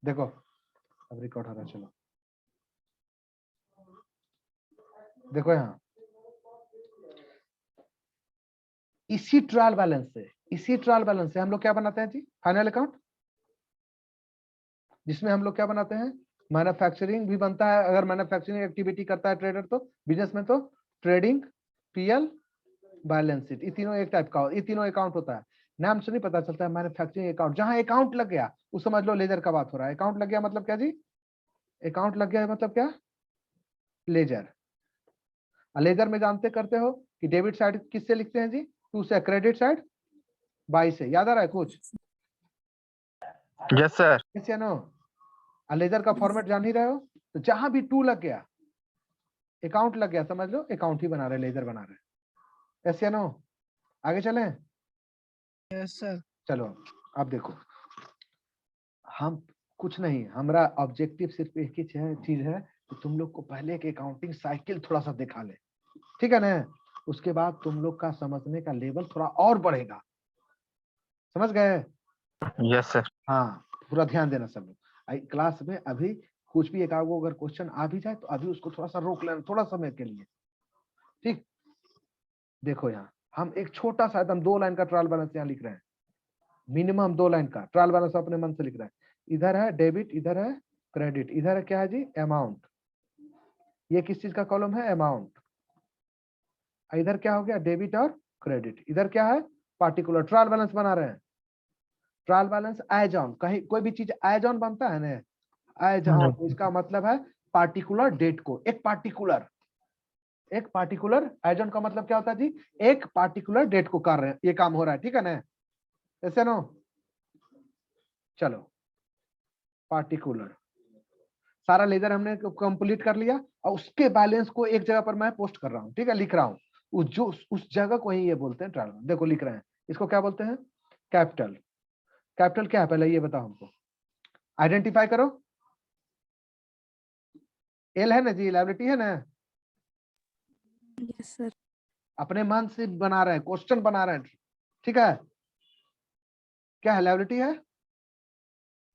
देखो अब रिकॉर्ड हो रहा है, चलो देखो यहाँ इसी ट्रायल बैलेंस से हम लोग क्या बनाते हैं जी, फाइनल अकाउंट, जिसमें हम लोग क्या बनाते हैं, मैन्युफैक्चरिंग भी बनता है। अगर मैन्युफैक्चरिंग एक्टिविटी करता है ट्रेडर तो बिजनेस में तो ट्रेडिंग, पीएल, बैलेंस शीट, ये तीनों एक टाइप का, ये तीनों अकाउंट होता है। नाम से नहीं पता चलता है मैन्युफैक्चरिंग अकाउंट, जहां अकाउंट लग गया वो समझ लो लेजर का बात हो रहा है। अकाउंट लग गया मतलब क्या जी, अकाउंट लग गया मतलब क्या, लेजर। लेजर में जानते करते हो कि डेबिट साइड किससे लिखते हैं जी, 2 से, क्रेडिट साइड 22 से, याद आ रहा है कुछ? Yes sir. यस या नो? लेजर का फॉर्मेट जान ही रहे हो, तो जहां भी 2 लग गया, अकाउंट लग गया, समझ लो अकाउंट ही बना रहे, लेजर बना रहे। यस या नो? आगे चलें? Yes sir. चलो अब देखो, हम कुछ नहीं, हमारा ऑब्जेक्टिव सिर्फ एक ही चीज है कि तुम लोग को पहले एक अकाउंटिंग साइकिल थोड़ा सा दिखा ले, ठीक है ना? उसके बाद तुम लोग का समझने का लेवल थोड़ा और बढ़ेगा, समझ गए? Yes sir. हाँ, पूरा ध्यान देना सब लोग। क्लास में अभी कुछ भी एक आगो अगर क्वेश्चन आ भी जाए तो अभी उसको थोड़ा सा रोक लेना, थोड़ा समय के लिए, ठीक? देखो यहाँ हम एक छोटा सा एकदम 2 लाइन का ट्रायल बैलेंस यहाँ लिख रहे हैं, मिनिमम 2 लाइन का ट्रायल बैलेंस अपने मन से लिख रहे हैं। इधर है डेबिट, इधर है क्रेडिट, इधर है क्या है जी, अमाउंट। ये किस चीज का कॉलम है, अमाउंट। इधर क्या हो गया, डेबिट और क्रेडिट। इधर क्या है, पार्टिकुलर। ट्रायल बैलेंस बना रहे हैं, ट्रायल बैलेंस एज ऑन, कहीं कोई भी चीज एज ऑन बनता है ना, एज ऑन, इसका मतलब है पार्टिकुलर डेट को, एक पार्टिकुलर एज ऑन का मतलब क्या होता है जी, एक पार्टिकुलर डेट को कर रहे हैं, ये काम हो रहा है, ठीक है ना? ऐसे नो, चलो पार्टिकुलर सारा लेजर हमने कंप्लीट कर लिया, और उसके बैलेंस को एक जगह पर मैं पोस्ट कर रहा हूँ, ठीक है, लिख रहा हूँ। उस जगह को ही ये बोलते हैं ट्रायल। देखो लिख रहे हैं, इसको क्या बोलते हैं, कैपिटल। कैपिटल क्या है पहले ये बताओ हमको, आइडेंटिफाई करो। एल है ना जी, लायबिलिटी है ना? Yes sir. अपने मन से बना रहे हैं, क्वेश्चन बना रहे हैं, ठीक है? क्या है, लायबिलिटी है।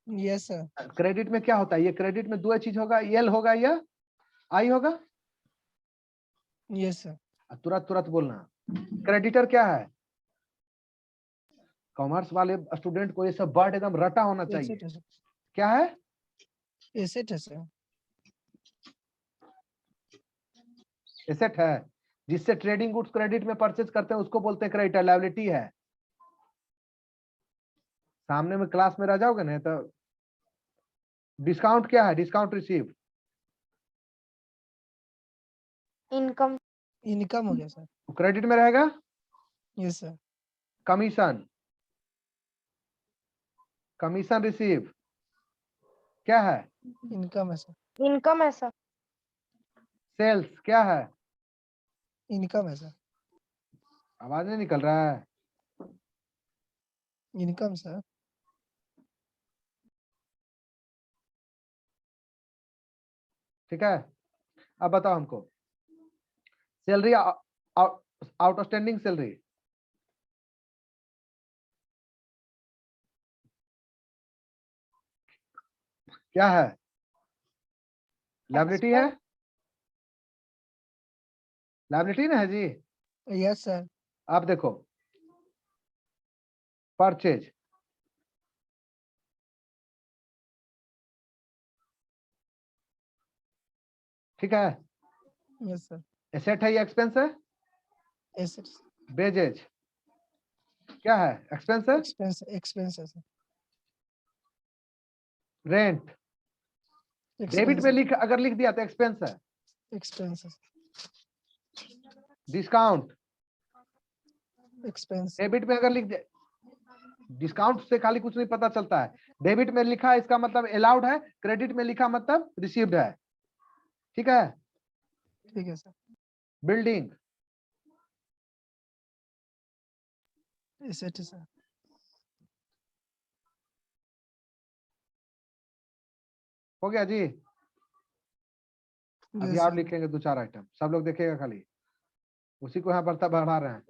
Yes sir. क्रेडिट में क्या होता है, ये क्रेडिट में 2 चीज होगा, एल होगा या आई होगा। Yes sir. तुरंत तुरंत बोलना। क्रेडिटर क्या है, कॉमर्स वाले स्टूडेंट को ये सब वर्ड एकदम रटा होना चाहिए। एसेट है सर। क्या है, एसेट है सर। एसेट है, जिससे ट्रेडिंग गुड्स क्रेडिट में परचेज करते हैं उसको बोलते हैं क्रेडिटर। लायबिलिटी है, सामने में क्लास में रह जाओगे ना तो। डिस्काउंट क्या है, डिस्काउंट रिसीव। इनकम। इनकम हो गया सर। क्रेडिट में रहेगा। Yes sir. Commission, commission receive क्या है, इनकम है सर। इनकम है सर। सेल्स क्या है, इनकम है सर। आवाज नहीं निकल रहा है। Income sir. ठीक है, अब बताओ हमको, सैलरी, आउटस्टैंडिंग सैलरी क्या है, लायबिलिटी है, लायबिलिटी ना है जी। Yes sir. आप देखो, परचेज ठीक है, यस सर। एसेट है या एक्सपेंस है, एसेट। बेजेज क्या है, एक्सपेंस है, एक्सपेंस एक्सपेंस है सर। रेंट डेबिट में लिख, अगर लिख दिया तो एक्सपेंस है। Expense discount expense. डेबिट में अगर लिख दिया, डिस्काउंट से खाली कुछ नहीं पता चलता है। डेबिट में लिखा इसका मतलब अलाउड है, क्रेडिट में लिखा मतलब रिसीव्ड है, ठीक है? ठीक है सर। बिल्डिंग एसेट है सर। हो गया जी? अभी Yes, और sir. लिखेंगे 2-4 आइटम, सब लोग देखेगा खाली, उसी को यहाँ बढ़ा रहे हैं।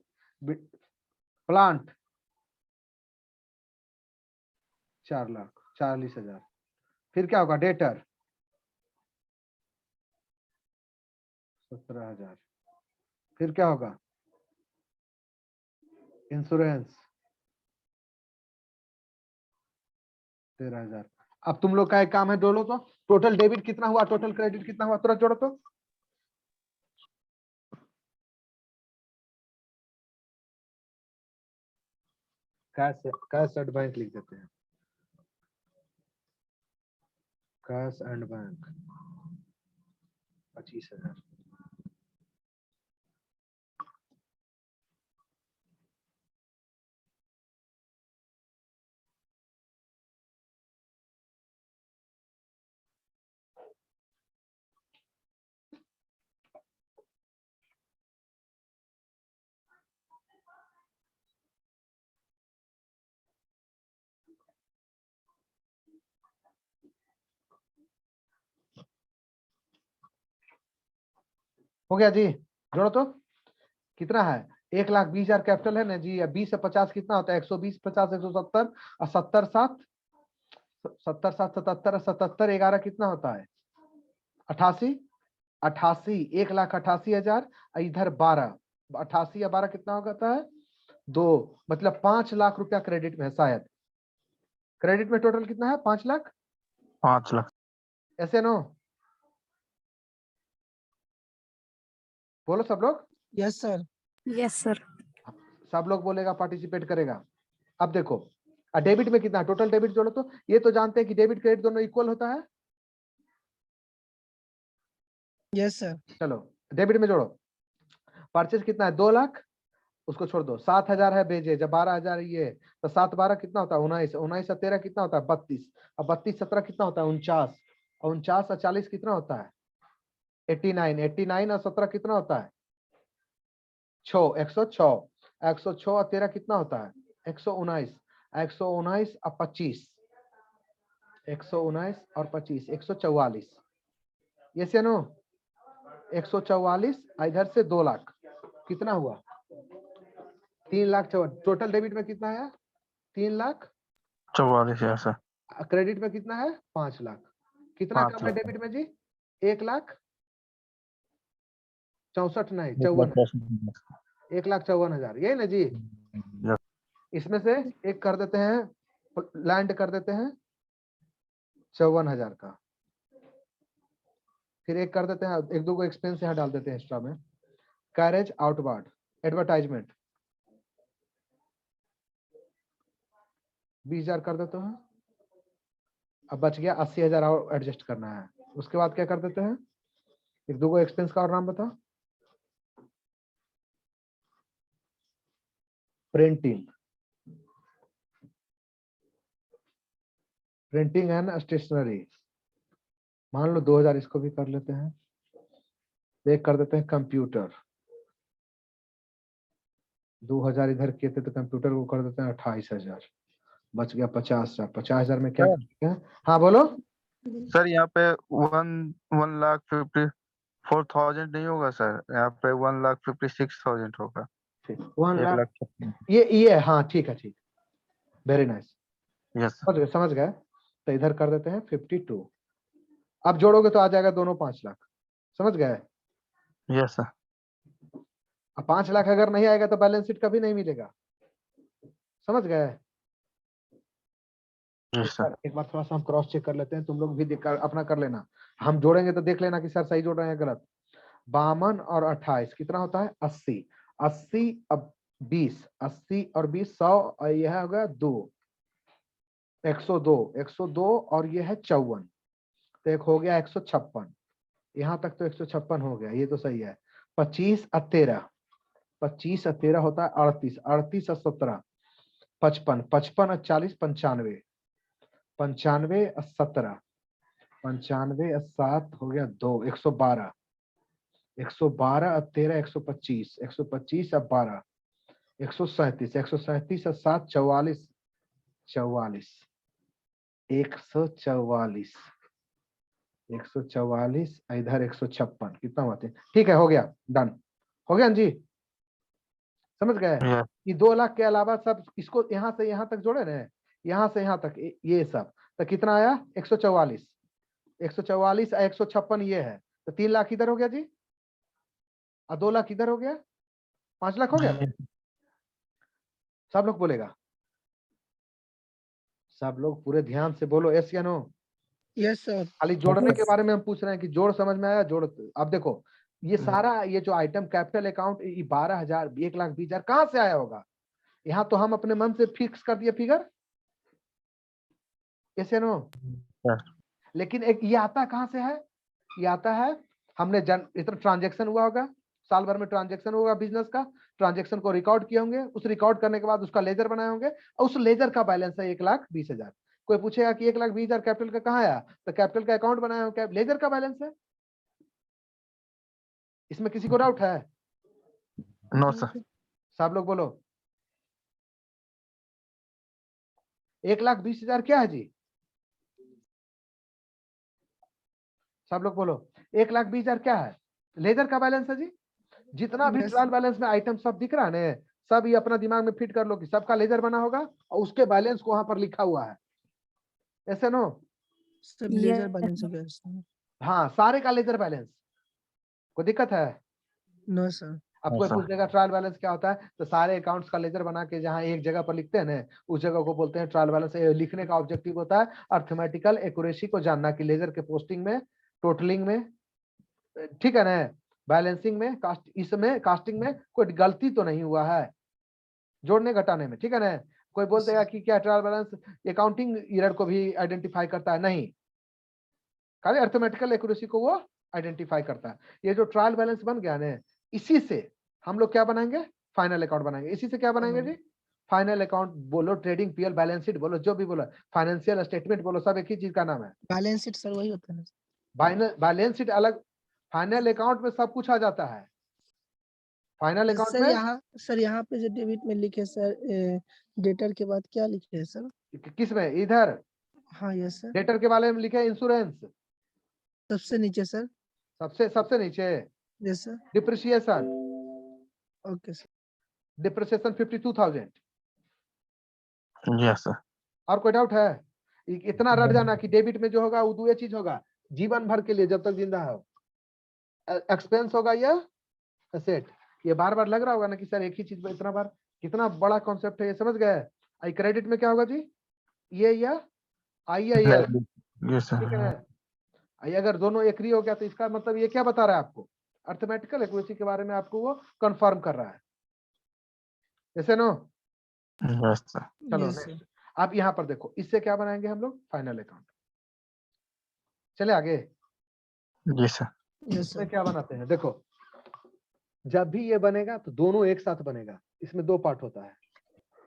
प्लांट 4,40,000। फिर क्या होगा? डेटर 17,000। फिर क्या होगा? इंश्योरेंस 13,000। अब तुम लोग का एक काम है, जोड़ो तो टोटल डेबिट कितना हुआ, टोटल क्रेडिट कितना हुआ, तुरंत जोड़ो तो। कैश एंड बैंक लिख देते हैं, कैश एंड बैंक 25,000। हो गया जी? जोड़ो तो कितना है? 1,20,000 कैपिटल है ना जी। 20 से 50 कितना होता है? 120, 50, 170 और 70 7, 70 7 77 और 77 11 कितना होता है? 88। 88, 1,88,000 इधर 12, 88 या 12 कितना होता है? 2, मतलब 5 लाख रुपया क्रेडिट में है शायद। क्रेडिट में टोटल कितना है? 5 लाख। 5 लाख। ऐसे नो, बोलो सब लोग। Yes, sir. Yes sir. सब लोग बोलेगा, पार्टिसिपेट करेगा। अब देखो डेबिट में कितना, टोटल डेबिट जोड़ो तो। ये तो जानते हैं कि डेबिट क्रेडिट दोनों इक्वल होता है। Yes, sir. चलो डेबिट में जोड़ो। परचेज कितना है? 2 लाख, उसको छोड़ दो। 7,000 है बेजे, जब 12,000 ये तो 7 12 कितना होता है? 19, 19 और 13 कितना होता है? 32, और 32 17 कितना होता है? 49, और 49 और 40 कितना होता है? 89, 89 और 17 कितना होता है? 6, 106, 106 और 13 कितना होता है? 119, 119 और 25, 119 और 25 144। ये से नो 144, इधर से 2 लाख कितना हुआ? 3,54,000। टोटल डेबिट में कितना है? 44,000 सर। क्रेडिट में कितना है? 5 लाख। कितना 5 कम है लाख। डेबिट में जी? 1,64,000 नहीं 1 54, लाख 1,54,000 यही ना जी? यस। इसमें से एक कर देते हैं, लैंड कर देते हैं 54,000 का। फिर एक कर देते हैं, एक दो को एक्सपेंस यहाँ डाल देते हैं एक्स्ट्रा में। कैरेज आउटवर्ड एडवर्टाइजमेंट 20,000 कर देते हैं। अब बच गया 80,000 और एडजस्ट करना है। उसके बाद क्या कर देते हैं? एक दो को एक्सपेंस का और नाम बता। प्रिंटिंग, प्रिंटिंग एंड स्टेशनरी मान लो 2,000 इसको भी कर लेते हैं। एक कर देते हैं कंप्यूटर, 2,000 इधर किए थे तो कंप्यूटर को कर देते हैं 28,000। बच गया 50,000। 50,000 में क्या सर। करते हैं? हाँ बोलो। सर यहाँ पे 1,54,000 नहीं होगा सर, यहाँ पे 1,56,000 होगा। 1 लाख 1,56,000। ये हाँ ठीक है, ठीक, वेरी नाइस। यस समझ गए? तो इधर कर देते हैं 52। अब जोड़ोगे तो आ जाएगा दोनों 5 लाख। समझ गए? Yes sir. अब 5 लाख अगर नहीं आएगा तो बैलेंस शीट कभी नहीं मिलेगा। समझ गए? Yes sir. एक बार थोड़ा सा हम क्रॉस चेक कर लेते हैं, तुम लोग भी अपना कर लेना। हम जोड़ेंगे तो देख लेना कि सर सही जोड़ रहे हैं गलत। 52 और 28 कितना होता है? 80। 80 अब 20, 80 और 20 100, और यह हो गया 2, 102, 102 और ये है 54, तो एक हो गया 156। यहाँ तक तो 156 हो गया, ये तो सही है। 25 और 13, 25 और 13 होता है 38, 38 और 17 55, 55 और 40 95, 95 और 17 95 और 7 हो गया 2 112, 112 और 13 125, 125 और 12 137, 137 और 7 44, 44 144। 144 इधर 156 कितना हुआ थे? ठीक है, हो गया, डन हो गया जी, समझ गए? Yes. कि 2 लाख के अलावा सब इसको यहाँ से यहाँ तक जोड़े ना, यहाँ से यहाँ तक ये सब, तो कितना आया? 144 144 और 156 ये है, तो 3 लाख इधर हो गया जी, और 2 लाख इधर हो गया, 5 लाख हो गया। सब लोग बोलेगा, सब लोग पूरे ध्यान से बोलो, यस या नो। Yes sir. खाली जोड़ने के बारे में हम पूछ रहे हैं कि जोड़ समझ में आया? जोड़। अब देखो ये सारा ये जो आइटम कैपिटल अकाउंट 12,000 1,20,000 कहां से आया होगा? यहाँ तो हम अपने मन से फिक्स कर दिए फिगर, कैसे नो? Yes. लेकिन एक ये आता कहां से है? ये आता है, हमने इतना ट्रांजेक्शन हुआ होगा, साल भर में ट्रांजेक्शन होगा बिजनेस का, ट्रांजेक्शन को रिकॉर्ड किए होंगे, उस रिकॉर्ड करने के बाद उसका लेजर बनाए होंगे, और उस लेजर का बैलेंस है 1,20,000। कोई पूछेगा कि 1,20,000 कैपिटल का कहाँ आया? तो कैपिटल का अकाउंट बनाया हो, लेजर का बैलेंस है। इसमें किसी को डाउट है? No, sir. सब लोग बोलो, 1,20,000 क्या है जी? सब लोग बोलो, 1,20,000 क्या है? लेजर का बैलेंस है जी। जितना भी Yes. ट्रायल बैलेंस में आइटम सब दिख रहा है ना, सब ये अपना दिमाग में फिट कर लो कि सबका लेजर बना होगा और उसके बैलेंस को वहां पर लिखा हुआ है, ऐसे नो? सब लेजर बैलेंस हो गया सर। हाँ, सारे का लेजर बैलेंस। कोई दिक्कत है? No sir. अब हाँ, कोई सर। पूछेगा ट्रायल बैलेंस क्या होता है, तो सारे अकाउंट्स का लेजर बना के जहां एक जगह पर लिखते हैं ना, उस जगह को बोलते हैं ट्रायल बैलेंस। लिखने का ऑब्जेक्टिव होता है अर्थमेटिकल एक्यूरेसी को जानना कि लेजर के पोस्टिंग में, टोटलिंग में, ठीक है ना, बैलेंसिंग में, इसमें कास्टिंग में कोई गलती तो नहीं हुआ है जोड़ने घटाने में, ठीक है ना। कोई बोल देगा कि क्या ट्रायल बैलेंस अकाउंटिंग एरर को भी आइडेंटिफाई करता है? नहीं, खाली अर्थमेटिकल एक्यूरेसी को वो आइडेंटिफाई करता है। ये जो ट्रायल बैलेंस बन गया ना, इसी से हम लोग क्या बनाएंगे? फाइनल अकाउंट बनाएंगे। इसी से क्या बनाएंगे जी? फाइनल अकाउंट बोलो, ट्रेडिंग पीएल, बैलेंस शीट बोलो, जो भी बोलो, फाइनेंशियल स्टेटमेंट बोलो, सब एक ही चीज का नाम है। बैलेंस शीट सर वही होता है ना? बैलेंस शीट अलग, फाइनल अकाउंट में सब कुछ आ जाता है। फाइनल अकाउंट में सर यहाँ पे जो डेबिट में लिखे सर डेटर के बाद क्या लिखे है सर? किस में? इधर हाँ यस सर। डेटर के बारे में लिखे इंश्योरेंस, सबसे नीचे सर। सबसे नीचे yes sir. Depreciation, okay sir. Depreciation 52,000। Yes, sir. और कोई डाउट है? इतना रट जाना कि डेबिट में जो होगा वो दो चीज होगा जीवन भर के लिए, जब तक जिंदा हो। एक्सपेंस होगा या एसेट। ये बार बार लग रहा होगा ना कि सर एक ही चीज में इतना बार, कितना बड़ा कॉन्सेप्ट है ये, समझ गए? आई क्रेडिट में क्या होगा जी? ये या आई या ये, Yes, sir. ठीक है ना? आई अगर दोनों एकरी हो गया तो इसका मतलब ये क्या बता रहा है आपको? अर्थमेटिकल एक्यूरेसी के बारे में आपको वो कंफर्म कर रहा है, ऐसे नो? Yes, sir. चलो Yes, next। sir. आप यहाँ पर देखो, इससे क्या बनाएंगे हम लोग? Final account. चले आगे। Yes, sir. Yes, इसमें sir. क्या बनाते हैं? देखो, जब भी ये बनेगा तो दोनों एक साथ बनेगा। इसमें दो पार्ट होता है,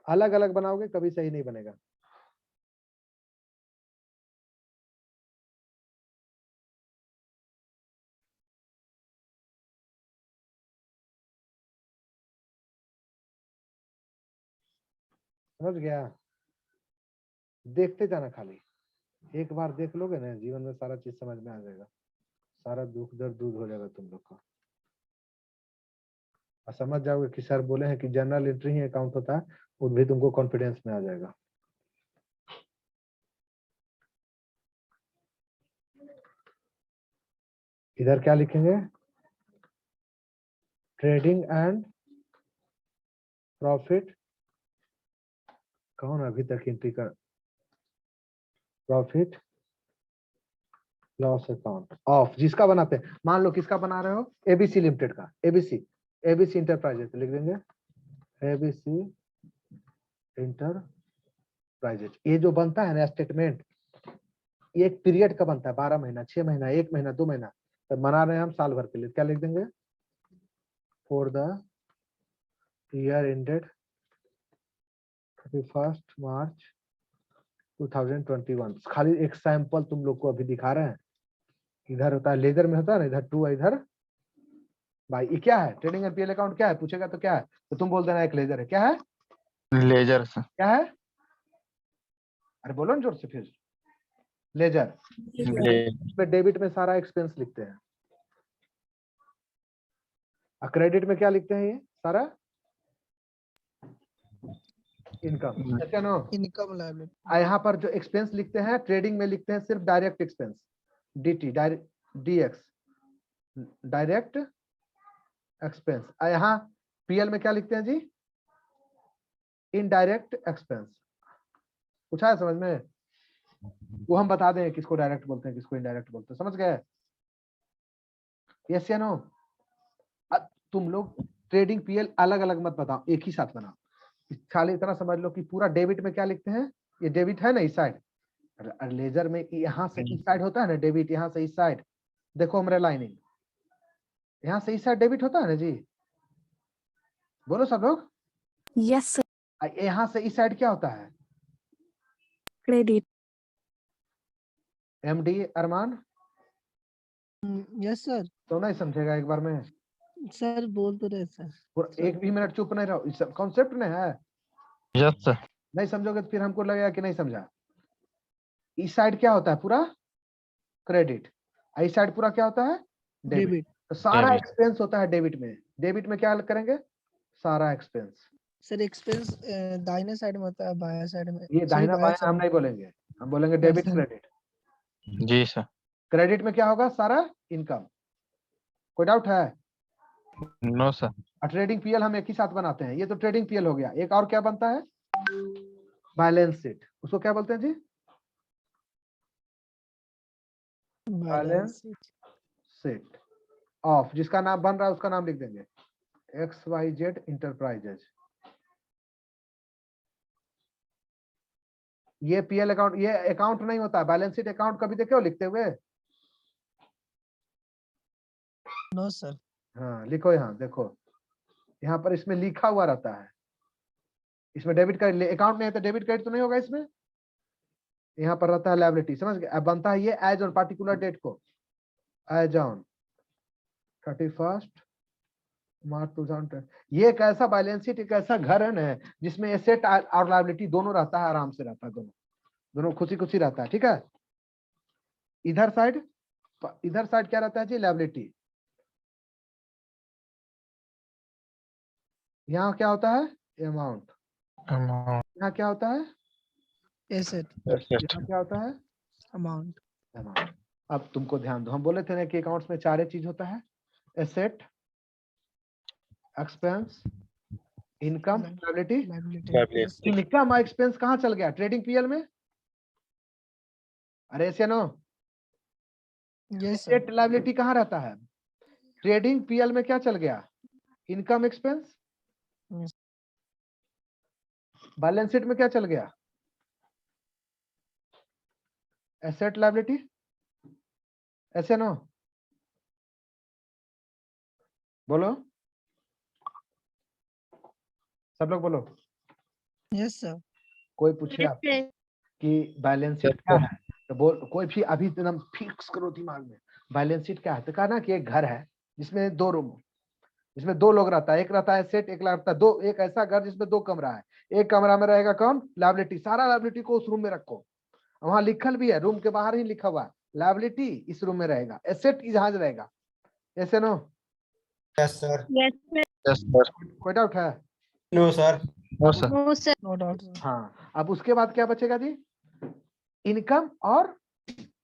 अलग अलग बनाओगे कभी सही नहीं बनेगा। समझ गया? देखते जाना, खाली एक बार देख लोगे ना, जीवन में सारा चीज समझ में आ जाएगा, सारा दुख दर्द दूर हो जाएगा तुम लोग का। और समझ जाओगे कि सर बोले हैं कि जनरल एंट्री ही अकाउंट होता है, वो भी तुमको कॉन्फिडेंस में आ जाएगा। इधर क्या लिखेंगे? Trading and profit. कौन अभी तक एंट्री कर? प्रॉफिट लॉस अकाउंट ऑफ, जिसका बनाते हैं, मान लो किसका बना रहे हो? एबीसी लिमिटेड का, एबीसी इंटरप्राइजेस लिख देंगे, एबीसी इंटरप्राइजेस। ये जो बनता है ना स्टेटमेंट, ये एक पीरियड का बनता है, 12 महीना, 6 महीना, 1 महीना, 2 महीना, तो बना रहे हैं हम साल भर के लिए। क्या लिख देंगे? फॉर द ईयर एंडेड 31 मार्च 2021। खाली एक सैंपल तुम लोग को अभी दिखा रहे हैं। इधर होता है लेजर में होता है ना, इधर टू है, इधर भाई ये क्या है? ट्रेडिंग एंड पीएल अकाउंट क्या है? पूछेगा तो क्या है, तो तुम बोल देना एक लेजर है। क्या है? Ledger, sir. क्या है? अरे बोलो ना जोर से फिर। लेजर, ले इसमें डेबिट में सारा एक्सपेंस लिखते हैं, और क्रेडिट में क्या लिखते हैं, ये सारा इनकम, ऐसे ना। इनकम लायबिलिटी, यहाँ पर जो एक्सपेंस लिखते हैं ट्रेडिंग में लिखते हैं सिर्फ direct expense, DT, DX, direct expense. यहाँ पीएल में क्या लिखते हैं जी, इनडायरेक्ट एक्सपेंस। पूछा है समझ में, वो हम बता दें किसको डायरेक्ट बोलते हैं किसको इनडायरेक्ट बोलते हैं, समझ गए? यस या नो? तुम लोग ट्रेडिंग पीएल अलग अलग मत बताओ, एक ही साथ बनाओ। खाली इतना समझ लो कि पूरा डेबिट में क्या लिखते हैं, ये डेबिट है ना इस साइड, लेजर में यहाँ से इस साइड होता है ना डेबिट, यहाँ से इस साइड देखो हमारे लाइनिंग, यहाँ से इस साइड डेबिट होता है ना जी, बोलो सब लोग। यस सर, यहाँ से इस साइड क्या होता है, credit. MD Arman? Yes sir. तो नहीं समझेगा एक बार में, सर बोल तो रहे सर। पूरा एक भी मिनट चुप नहीं रहो, इस कॉन्सेप्ट में है। Yes sir. नहीं समझोगे तो फिर हमको लगेगा कि नहीं समझा। इस साइड क्या होता है, पूरा क्रेडिट, इस साइड पूरा क्या होता है, डेबिट। डेबिट। तो सारा डेबिट। एक्सपेंस होता है डेबिट में, डेबिट में क्या करेंगे, सारा एक्सपेंस। सर एक्सपेंस दाहिने साइड में होता है, बायां साइड में? ये दाहिना बायां हम नहीं बोलेंगे, हम बोलेंगे डेबिट सर। क्रेडिट। जी सर। क्रेडिट में क्या होगा, सारा इनकम। कोई डाउट है? No sir. और ट्रेडिंग पीएल हम एक ही साथ बनाते हैं, ये तो ट्रेडिंग पीएल हो गया। एक और क्या बनता है, बैलेंस शीट, उसको क्या बोलते हैं जी, बैलेंस शीट ऑफ, जिसका नाम बन रहा है उसका नाम लिख देंगे, XYZ इंटरप्राइजेज। ये पीएल अकाउंट, ये अकाउंट नहीं होता है, बैलेंस शीट अकाउंट कभी देखे हो लिखते हुए? No sir. हाँ लिखो, यहाँ देखो, यहाँ पर इसमें लिखा हुआ रहता है, इसमें डेबिट का अकाउंट नहीं है तो डेबिट क्रेडिट तो नहीं होगा इसमें, यहाँ पर रहता है लायबिलिटी, समझ गए? अब बनता है ये एज ऑन पार्टिकुलर डेट को, एज ऑन 31 मार्च 2010। ये एक ऐसा बैलेंस शीट, एक ऐसा घर है ना जिसमें एसेट और लायबिलिटी दोनों रहता है, आराम से रहता है, दोनों दोनों खुशी खुशी रहता है, ठीक है? इधर साइड क्या रहता है जी, लायबिलिटी। यहाँ क्या होता है, अमाउंट। यहाँ क्या होता है, एसेट। यहाँ क्या होता है, अमाउंट। अमाउंट। अब तुमको ध्यान दो, हम बोले थे ना कि अकाउंट्स में चार चीज होता है, asset, expense, income, liability. Income और एक्सपेंस कहाँ चल गया, ट्रेडिंग पीएल में? अरे ऐसे no, yes sir. Asset liability कहाँ रहता है, ट्रेडिंग पीएल में क्या चल गया, income expense. Yes. Balance sheet में क्या चल गया, एसेट लायबिलिटी, ऐसे नो, बोलो सब लोग बोलो। Yes sir. कोई पूछे आप कि बैलेंस शीट क्या है, तो बोल, कोई भी अभी एकदम फिक्स करो दिमाग में, बैलेंस शीट क्या है, तो कहा ना कि एक घर है जिसमें दो रूम, जिसमें दो लोग रहता है, एक रहता है सेट, एक रहता है दो, एक ऐसा घर जिसमें दो कमरा है, एक कमरा में रहेगा कौन, लायबिलिटी। सारा लायबिलिटी को उस रूम में रखो, वहां लिखल भी है, रूम के बाहर ही लिखा हुआ, लायबिलिटी इस रूम में रहेगा, एसेट की जहाज रहेगा, ऐसे no? Yes sir. Yes sir. कोई डाउट है? No sir. No sir. No doubt sir. हाँ, अब उसके बाद क्या बचेगा जी, इनकम और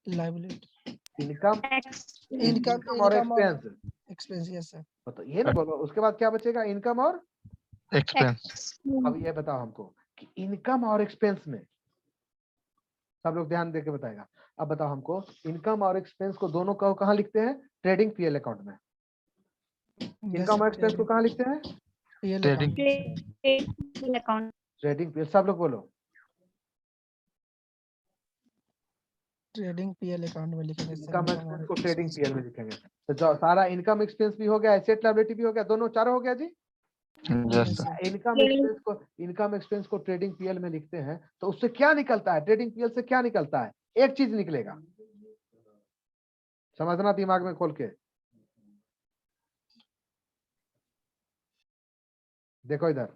लायबिलिटी। इनकम, इनकम और इनकम और एक्सपेंस। एक्सपेंस। Yes sir. तो ये ना बोलो, उसके बाद क्या बचेगा, इनकम और। एक्सपेंस। अब ये बताओ हमको कि इनकम और एक्सपेंस में, सब लोग ध्यान देके बताएगा। अब बताओ हमको, इनकम और एक्सपेंस को दोनों को कहाँ लिखते हैं, ट्रेडिंग पीएल अकाउंट में। इनकम और एक्सपेंस को कहाँ लिखते हैं, ट्रेडिंग। Trading PL. सब लोग बोलो, ट्रेडिंग पीएल अकाउंट में लिखेंगे सर। इनकम एक्सपेंस को ट्रेडिंग पीएल में लिखेंगे। तो जो सारा इनकम एक्सपेंस भी हो गया, एसेट लायबिलिटी भी हो गया, दोनों चारों हो गया जी। Yes sir. इनकम एक्सपेंस को ट्रेडिंग पीएल में लिखते हैं, तो उससे क्या निकलता है, ट्रेडिंग पीएल से क्या निकलता है, एक चीज निकलेगा, समझना दिमाग में खोल के देखो इधर।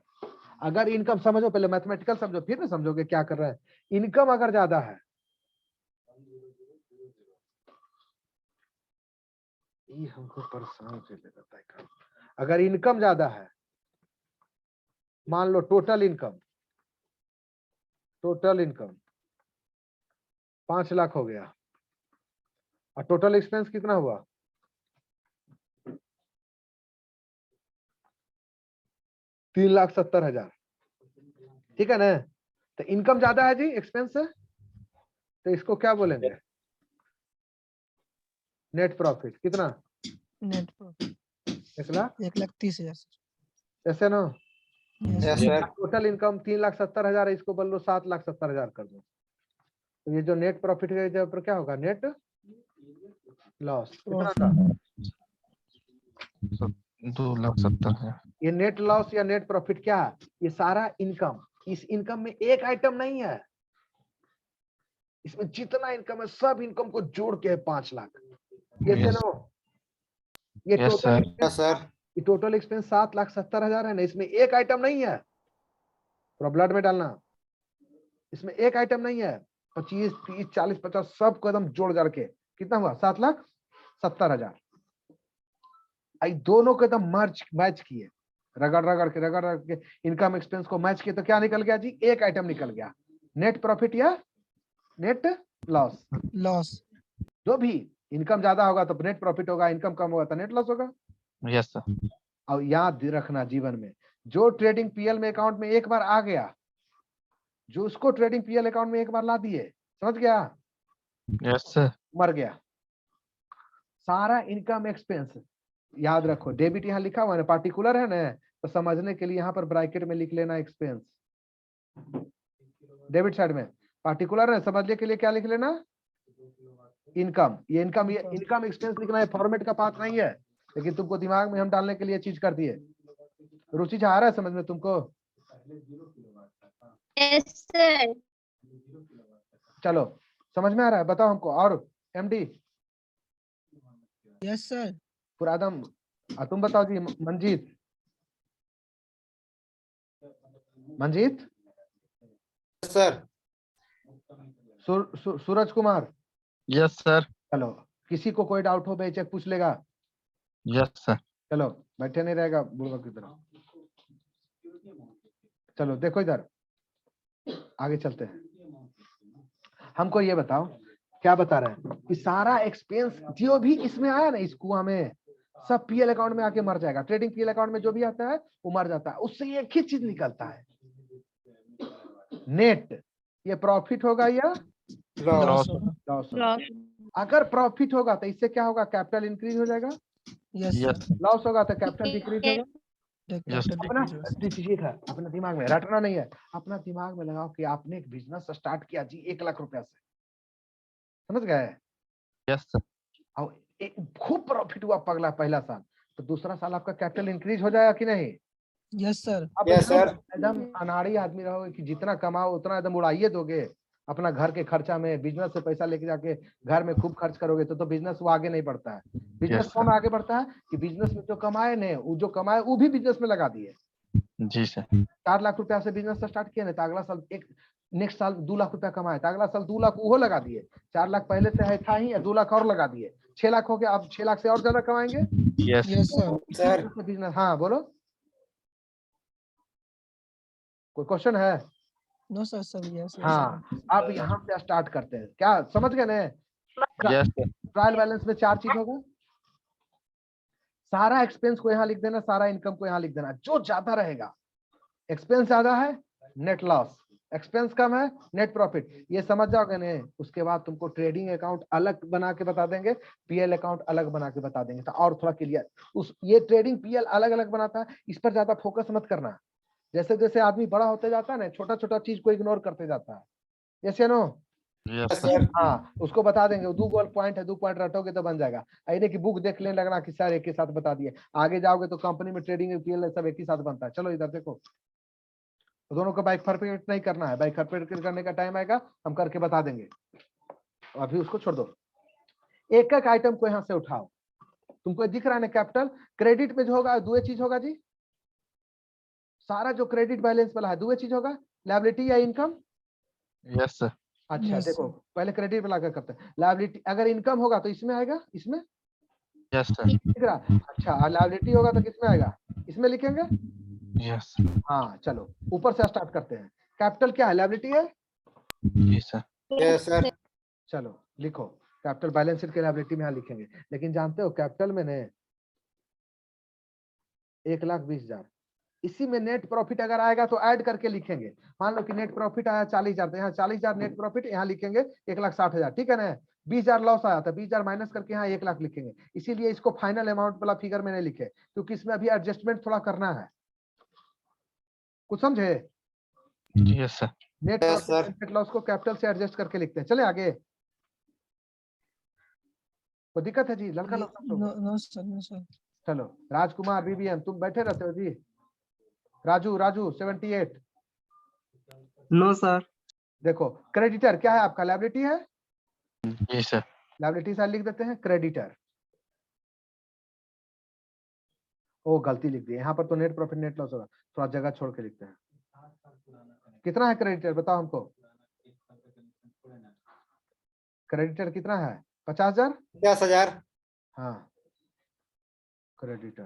अगर इनकम समझो, पहले मैथमेटिकल समझो, फिर ना समझोगे क्या कर रहा है। इनकम अगर ज्यादा है, ये हमको परेशान कर देता है काम। अगर इनकम ज्यादा है, मान लो टोटल इनकम 5 लाख हो गया और टोटल एक्सपेंस कितना हुआ? 3,70,000। ठीक है ना? तो इनकम ज्यादा है जी एक्सपेंस से, तो इसको क्या बोलेंगे? Net profit. कितना? Net profit 1,30,000। 1,30,000 ऐसे ना? Yes yes sir sir total income 3,70,000 है, इसको बोल लो 7,70,000 कर दो। तो ये जो नेट प्रॉफिट है जब पर क्या होगा? Net loss. कितना का? 2,70,000। ये नेट लॉस या नेट प्रॉफिट क्या है? ये सारा इनकम, इस इनकम में एक आइटम नहीं है, इसमें जितना इनकम है सब इनकम को जोड़ के है 5 लाख। ये से Yes. नो, ये Yes, total sir. Yes sir ये टोटल एक्सपेंस 7,70,000 है ना, इसमें एक आइटम नहीं है, पूरा ब्लड में डालना, इसमें एक आइटम नहीं है। 25, 30, 40, 50 सबको एकदम जोड़ जड़ के कितना हुआ? 7,70,000। आई दोनों को एकदम मैच किए, रगड़ के इनकम एक्सपेंस को मैच किए तो क्या निकल गया जी? एक आइटम निकल गया, नेट प्रॉफिट या नेट लॉस। लॉस जो भी इनकम ज्यादा होगा तो नेट प्रॉफिट होगा, इनकम कम होगा तो नेट लॉस होगा। Yes, sir. और याद रखना जीवन में, जो ट्रेडिंग पीएल में अकाउंट में एक बार आ गया, जो उसको ट्रेडिंग पीएल अकाउंट में एक बार ला दिए, समझ गया? Yes, sir. मर गया। सारा इनकम एक्सपेंस याद रखो। डेबिट यहाँ लिखा हुआ है ना, पार्टिकुलर है ना, तो समझने के लिए यहाँ पर ब्रैकेट में लिख लेना एक्सपेंस। डेबिट साइड में पार्टिकुलर है, समझने के लिए क्या लिख लेना? इनकम। ये इनकम एक्सपेंस लिखना है, फॉर्मेट का पार्ट नहीं है, लेकिन तुमको दिमाग में हम डालने के लिए चीज कर दिए। रुचि आ रहा है समझ में तुमको? यस सर चलो समझ में आ रहा है, बताओ हमको। और एमडी यस सर पुरादम, तुम बताओ जी। Manjeet sir Suraj Kumar. Yes, sir. चलो, किसी को कोई डाउट हो बेचक पूछ लेगा। Yes, sir. चलो बैठे नहीं रहेगा बुढ़वा की तरह। चलो देखो इधर, आगे चलते हैं। हमको ये बताओ, क्या बता रहे हैं कि सारा एक्सपेंस जो भी इसमें आया ना, इस कुआं में, सब पीएल अकाउंट में आके मर जाएगा। ट्रेडिंग पीएल अकाउंट में जो भी आता है वो मर जाता है, उससे एक ही चीज निकलता है, नेट। ये प्रॉफिट होगा या लॉस लॉस होगा? अगर प्रॉफिट होगा तो इससे क्या होगा? कैपिटल इंक्रीज हो जाएगा। Yes Yes. सर लॉस होगा तो कैपिटल डिक्रीज होगा। Yes. अपना ठीक है, अपना दिमाग में रटना नहीं है, अपना दिमाग में लगाओ कि आपने एक बिजनेस स्टार्ट किया जी 1,00,000 रुपया से, समझ गए? Yes, sir. और खूब प्रॉफिट हुआ पगला पहला साल, तो दूसरा साल आपका कैपिटल इंक्रीज हो जाएगा कि नहीं? यस सर आप Yes, sir. एकदम अनाड़ी आदमी रहोगे कि जितना कमाओ उतना एकदम उड़ाइए दोगे अपना घर के खर्चा में। बिजनेस से पैसा लेके जाके घर में खूब खर्च करोगे तो बिजनेस वो आगे नहीं बढ़ता है। बिजनेस Yes, कौन sir. आगे बढ़ता है कि बिजनेस में जो कमाए ने, वो जो कमाए वो भी बिजनेस में लगा दिए। जी sir. 4 लाख रुपया से बिजनेस स्टार्ट किया ना, तो अगला साल नेक्स्ट साल 2 लाख रुपया कमाए, तो अगला साल 2 लाख वो लगा दिए। 4 लाख पहले से है था ही, 2 लाख और लगा दिए, 6 लाख हो गया। अब 6 लाख से और ज्यादा कमाएंगे। Yes. Yes sir sir business, हाँ बोलो, कोई क्वेश्चन है? नो सर सर यस हाँ, अब यहाँ से स्टार्ट करते हैं। क्या समझ गए ना? Yes, sir. ट्रायल बैलेंस में 4 चीज होगा। सारा एक्सपेंस को यहाँ लिख देना, सारा इनकम को यहाँ लिख देना। जो ज्यादा रहेगा, एक्सपेंस ज्यादा है नेट लॉस, एक्सपेंस कम है नेट प्रॉफिट। ये समझ जाओगे ना? उसके बाद तुमको ट्रेडिंग अकाउंट अलग बना के बता देंगे, पीएल अकाउंट अलग बना के बता देंगे, तो और थोड़ा क्लियर। ये ट्रेडिंग पीएल अलग अलग बनाता है, इस पर ज्यादा फोकस मत करना। जैसे जैसे आदमी बड़ा होते जाता है ना, छोटा छोटा चीज को इग्नोर करते जाता है। जैसे नो, Yes, sir. सर हाँ उसको बता देंगे, 2 पॉइंट है, 2 पॉइंट रटोगे तो बन जाएगा। ऐसे कि बुक देख लेने लगना कि सर एक ही साथ बता दिए, आगे जाओगे तो कंपनी में ट्रेडिंग पीएल सब एक ही साथ बनता है। चलो इधर देखो, दोनों को बाइक परफेक्ट नहीं करना है, बाइक परफेक्ट करने का टाइम आएगा हम करके बता देंगे, अभी उसको छोड़ दो। एक एक आइटम को यहाँ से उठाओ। तुमको दिख रहा है ना, कैपिटल क्रेडिट में जो होगा दो चीज होगा जी, सारा जो क्रेडिट बैलेंस वाला है दो चीज होगा, लायबिलिटी या इनकम। Yes, sir. अच्छा Yes, देखो, पहले क्रेडिट वाला क्या करते हैं, लायबिलिटी। अगर इनकम होगा तो इसमें आएगा, इसमें यस सर। दिख रहा? अच्छा, लायबिलिटी होगा तो किसमें आएगा? इसमें लिखेंगे। यस। हाँ चलो ऊपर से स्टार्ट करते हैं। कैपिटल क्या है? लायबिलिटी है। जी सर। Yes sir. चलो लिखो कैपिटल बैलेंस शीट के लायबिलिटी में यहाँ लिखेंगे। लेकिन जानते हो कैपिटल में ने 1,20,000, इसी में नेट प्रॉफिट अगर आएगा तो ऐड करके लिखेंगे। मान लो कि नेट प्रॉफिट आया 40,000, तो यहाँ 40,000 नेट प्रॉफिट, यहाँ लिखेंगे 1,60,000, ठीक है ना। 20,000 लॉस आया था, 20,000 माइनस करके यहाँ 1,00,000 लिखेंगे। इसीलिए इसको फाइनल अमाउंट वाला फिगर में नहीं लिखे, क्योंकि इसमें अभी एडजस्टमेंट थोड़ा करना है। कुछ समझे? Yes sir. Net Yes, sir. Profit net loss को कैपिटल से एडजस्ट करके लिखते हैं। चले आगे। कोई दिक्कत है जी? लड़का लोग सब लोग? No sir, no sir. चलो राजकुमार बीबीएम तुम बैठे रहते हो जी। राजू 78। No sir. देखो क्रेडिटर क्या है आपका? लायबिलिटी है। जी सर। लायबिलिटी साइड लिख देते हैं क्रेडिटर। ओ गलती लिख दी, यहाँ पर तो नेट प्रॉफिट नेट लॉस होगा, थोड़ा जगह छोड़ के लिखते हैं। कितना है क्रेडिटर बताओ हमको? क्रेडिटर कितना है? 50,000। 50,000। हाँ क्रेडिटर।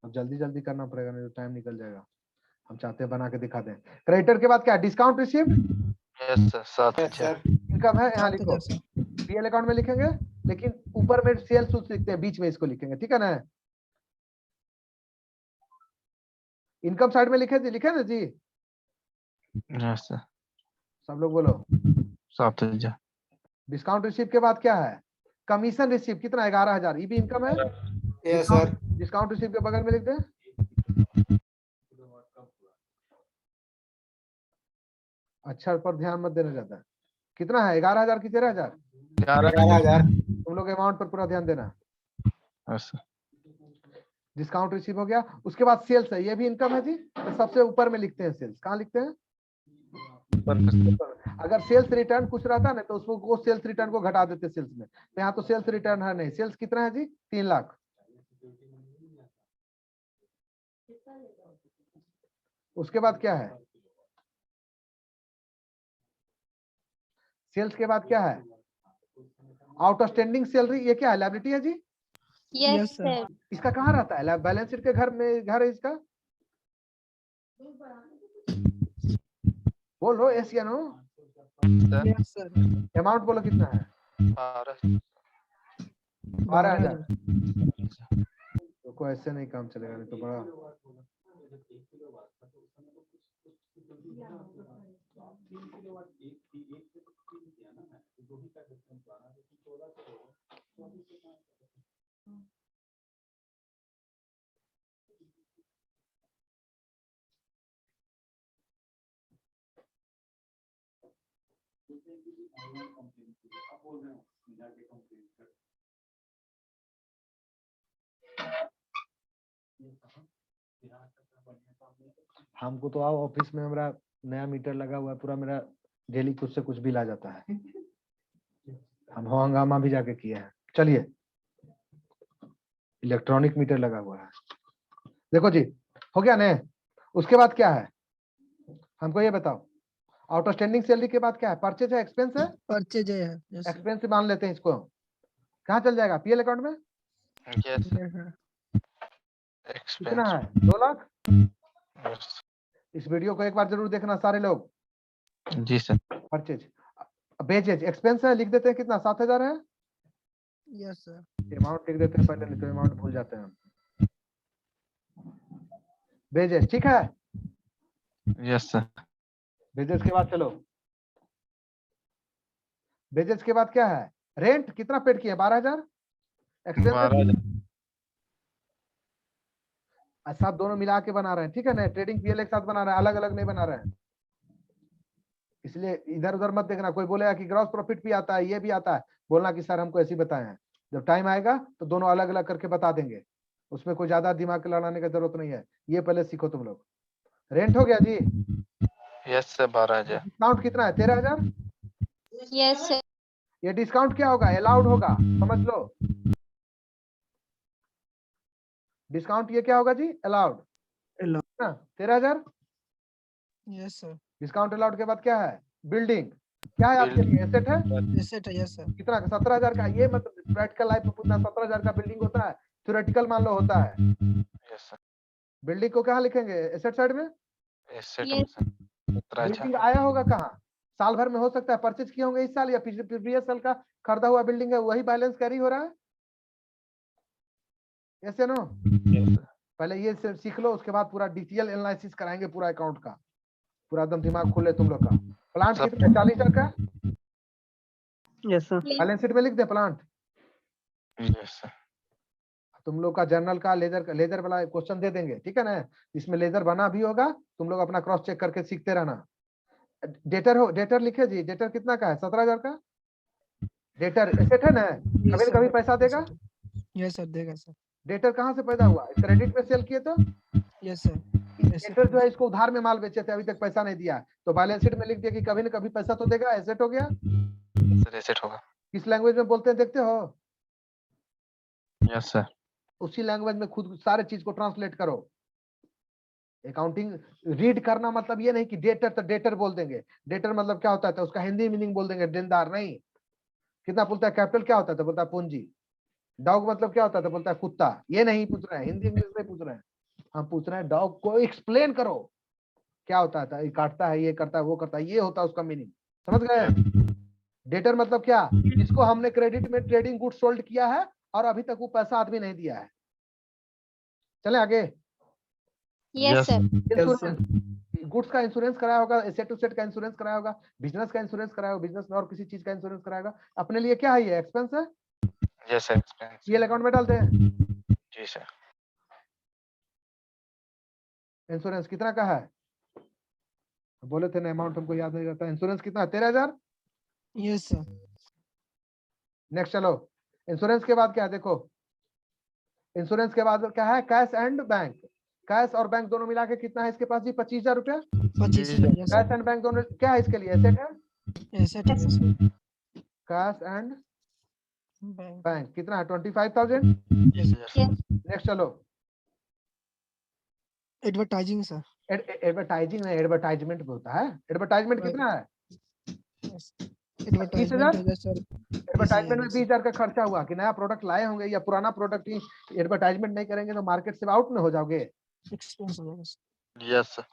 अब जल्दी जल्दी करना पड़ेगा, नहीं तो टाइम निकल जाएगा। हम चाहते हैं बना के दिखा दें। क्रेडिटर के बाद क्या है? Discount received. Yes sir. Yes 7,000। Sir. Income है, यहाँ लिखो 7,000 सर। पीएल अकाउंट में लिखेंगे, लेकिन ऊपर में सेल्स लिखते हैं, बीच में इसको लिखेंगे, ठीक है ना। इनकम साइड में लिखे ना जी? Yes sir. सब लोग बोलो। 7,000। डिस्काउंट रिसीव के बाद क्या है? कमीशन रिसीव कितना? 11,000, ये भी इनकम है। Yes sir. डिस्काउंट रिसीव के बगल में लिख दें। अक्षर पर ध्यान मत देना ज्यादा। कितना है? 11,000 की 13,000? 11,000। तुम लोग अमाउंट पर पूरा ध्यान देना। Yes sir. डिस्काउंट रिसीव हो गया। उसके बाद सेल्स है, ये भी इनकम है जी। तो सबसे ऊपर में लिखते हैं सेल्स। कहाँ लिखते हैं? अगर सेल्स रिटर्न कुछ रहता ना तो उसको वो सेल्स रिटर्न को घटा देते सेल्स में। तो यहाँ तो सेल्स रिटर्न है नहीं। सेल्स कितना है जी? 3,00,000। उसके बाद क्या है? सेल्स के बाद क्या है? आउटस्टैंडिंग सैलरी, ये क्या है? लायबिलिटी है जी। Yes sir. इसका कहाँ रहता है? बैलेंस शीट के घर में घर है इसका। बोलो यस या no. Sir. Yes sir. Amount बोलो कितना है? 12,000। तो कोई ऐसे नहीं काम चलेगा, नहीं तो बड़ा। हमको तो आओ ऑफिस में, हमारा नया मीटर लगा हुआ है पूरा, मेरा डेली कुछ से कुछ बिल आ जाता है। हम हंगामा भी जाके किए हैं। चलिए इलेक्ट्रॉनिक मीटर लगा हुआ है। देखो जी हो गया ना। उसके बाद क्या है हमको ये बताओ? आउटस्टैंडिंग सैलरी के बाद क्या है? परचेज है, एक्सपेंस है। परचेज है। Yes sir. एक्सपेंस मान लेते हैं इसको। कहाँ चल जाएगा? पीएल अकाउंट में। Yes sir. Yes sir. कितना एक्सपेंस। है? 2,00,000। यस। इस वीडियो को एक बार जरूर देखना सारे लोग। जी सर। परचेज बेचेज एक्सपेंस है, लिख देते हैं कितना? 7,000 है। Yes sir. अमाउंट लिख देते हैं पहले, नहीं तो अमाउंट भूल जाते हैं हम। बेजेस ठीक है। Yes sir. बेजेस के बाद चलो, बेजेस के बाद क्या है? रेंट कितना पेड किए? 12,000। एक्सपेंस 12,000। साथ दोनों मिला के बना रहे हैं, ठीक है ना। ट्रेडिंग पीएल एक साथ बना रहे हैं, अलग अलग नहीं बना रहे हैं। इसलिए इधर उधर मत देखना। कोई बोलेगा कि ग्रॉस प्रॉफिट भी आता है, ये भी आता है, बोलना कि सर हमको ऐसे ही बताए हैं। जब टाइम आएगा तो दोनों अलग अलग करके बता देंगे। उसमें कोई ज्यादा दिमाग लड़ाने की जरूरत नहीं है। ये पहले सीखो तुम लोग। रेंट हो गया जी। Yes sir. 12,000। डिस्काउंट कितना है? 13,000। Yes sir. ये डिस्काउंट क्या होगा? अलाउड होगा, समझ लो। डिस्काउंट ये क्या होगा जी? Allowed. Allowed. 13,000। Yes sir. Discount allowed के बाद क्या है? बिल्डिंग। क्या है आपके लिए? एसेट है। एसेट है, यस सर। कितना? 17,000 का। ये मतलब प्रैक्टिकल लाइफ में पूछना 17,000 का बिल्डिंग होता है, थ्योरेटिकल मान लो होता है। Yes sir. बिल्डिंग को कहाँ लिखेंगे? एसेट साइड में। Asset Yes. में सर 17,000। बिल्डिंग आया होगा कहाँ? साल भर में हो सकता है परचेज किए होंगे इस साल, या प्रीवियस साल का खरीदा हुआ बिल्डिंग है, वही बैलेंस कैरी हो रहा है। यस या नो? Yes sir. पहले ये सीख लो, उसके बाद पूरा डिटेल एनालिसिस कराएंगे पूरा अकाउंट का, पूरा एकदम दिमाग खुले तुम लोग का। प्लांट सब- कितना? 40,000 का। Yes sir. Yes. Balance sheet में लिख दे प्लांट। Yes sir. तुम लोग का जर्नल का लेजर वाला क्वेश्चन दे देंगे, ठीक है ना? इसमें लेजर बना भी होगा, तुम लोग अपना क्रॉस चेक करके सीखते रहना। डेटर लिखे जी। डेटर कितना का है? 17,000 का। डेटर एसेट है ना, कभी न कभी पैसा देगा। यस सर, देगा सर। डेटर कहाँ से पैदा हुआ? क्रेडिट में सेल किए तो। Yes sir. डेटर जो है इसको उधार में माल बेचे थे, अभी तक पैसा नहीं दिया, तो बैलेंस शीट में लिख दिया कि कभी न कभी पैसा तो देगा, एसेट हो गया। सर एसेट होगा। किस लैंग्वेज में बोलते हैं देखते हो? Yes sir. उसी लैंग्वेज में खुद सारे चीज को ट्रांसलेट करो। अकाउंटिंग रीड करना मतलब ये नहीं कि डेटर तो डेटर बोल देंगे। डेटर मतलब क्या होता है तो उसका हिंदी मीनिंग बोल देंगे, देनदार नहीं। कितना बोलता है कैपिटल? क्या होता है तो बोलता है पूंजी। डॉग मतलब क्या होता है तो बोलता है कुत्ता। ये नहीं पूछ रहे हैं, हिंदी इंग्लिश नहीं पूछ रहे हैं, हम पूछ रहे हैं डॉग को एक्सप्लेन करो क्या होता है। ये काटता है, ये करता है, वो करता है, ये होता है उसका मीनिंग। समझ गए? डेटर मतलब क्या? जिसको हमने क्रेडिट में ट्रेडिंग गुड सोल्ड किया है और अभी तक वो पैसा आदमी नहीं दिया है। चले आगे। Yes, sir. गुड्स का इंश्योरेंस कराया होगा, एसेट टू सेट का इंश्योरेंस कराया होगा, बिजनेस का इंश्योरेंस कराया होगा, बिजनेस में और किसी चीज का इंश्योरेंस कराएगा। अपने लिए क्या है? ये एक्सपेंस है, यस सर। एक्सपेंस। ये अकाउंट में डालते हैं। जी सर। इंश्योरेंस कितना का है? बोले थे ना, अमाउंट हमको याद नहीं रहता। इंश्योरेंस कितना है? 13,000। Yes sir. नेक्स्ट चलो। इंश्योरेंस के बाद क्या है देखो। इंश्योरेंस के बाद क्या है? Cash and bank. कैश और बैंक दोनों मिला के कितना है इसके पास जी? 25,000 रुपया। 25,000। Yes cash sir. And bank दोनों क्या है इसके लिए? एसेट है। एसेट है, yes sir. Cash and bank. Bank कितना है? 25,000। Yes sir. नेक्स्ट चलो। Advertising sir. एडवर्टाइजिंग में एडवर्टाइजमेंट भी होता है। एडवर्टाइजमेंट कितना है? एडवर्टाइजमेंट 20,000। होगा सर। एडवर्टाइजमेंट में 20,000 का खर्चा हुआ कि नया प्रोडक्ट लाए होंगे या पुराना प्रोडक्ट ही एडवर्टाइजमेंट नहीं करेंगे तो मार्केट से आउट में हो जाओगे। एक्सपेंस होगा sir. Yes sir.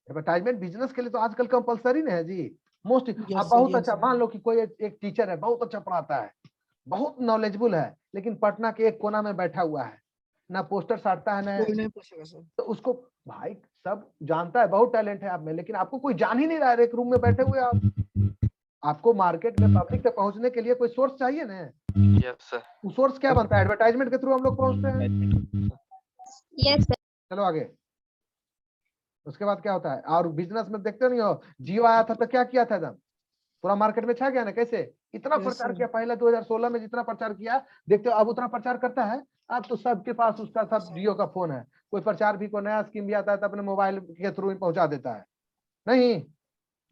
Advertisement business के लिए तो आजकल कंपलसरी नहीं है जी। मोस्ट Yes, अब sir, बहुत yes, अच्छा sir. मान लो कि कोई एक टीचर है, बहुत अच्छा पढ़ाता है, बहुत नॉलेजेबल है, लेकिन पटना के एक कोना में बैठा हुआ है, ना पोस्टर साटता है ना, कोई नहीं पूछेगा सर। तो उसको भाई सब जानता है, बहुत टैलेंट है आप में, लेकिन आपको कोई जान ही नहीं रहा है। एक रूम में बैठे हुए आप। आपको मार्केट में पब्लिक तक पहुंचने के लिए कोई सोर्स चाहिए ना। Yes sir. वो सोर्स क्या बनता है? एडवर्टाइजमेंट के थ्रू हम लोग पहुंचते हैं। Yes, sir. चलो आगे। उसके बाद क्या होता है? और बिजनेस में देखते नहीं हो, जियो आया था तो क्या किया था? एकदम पूरा मार्केट में छा गया ना। कैसे? इतना Yes, प्रचार sir. किया पहले 2016 में, जितना प्रचार किया देखते हो अब उतना प्रचार करता है। अब तो सबके पास उसका सब जियो का फोन है। कोई प्रचार भी, कोई नया स्कीम भी आता है तो अपने मोबाइल के थ्रू ही पहुंचा देता है। नहीं,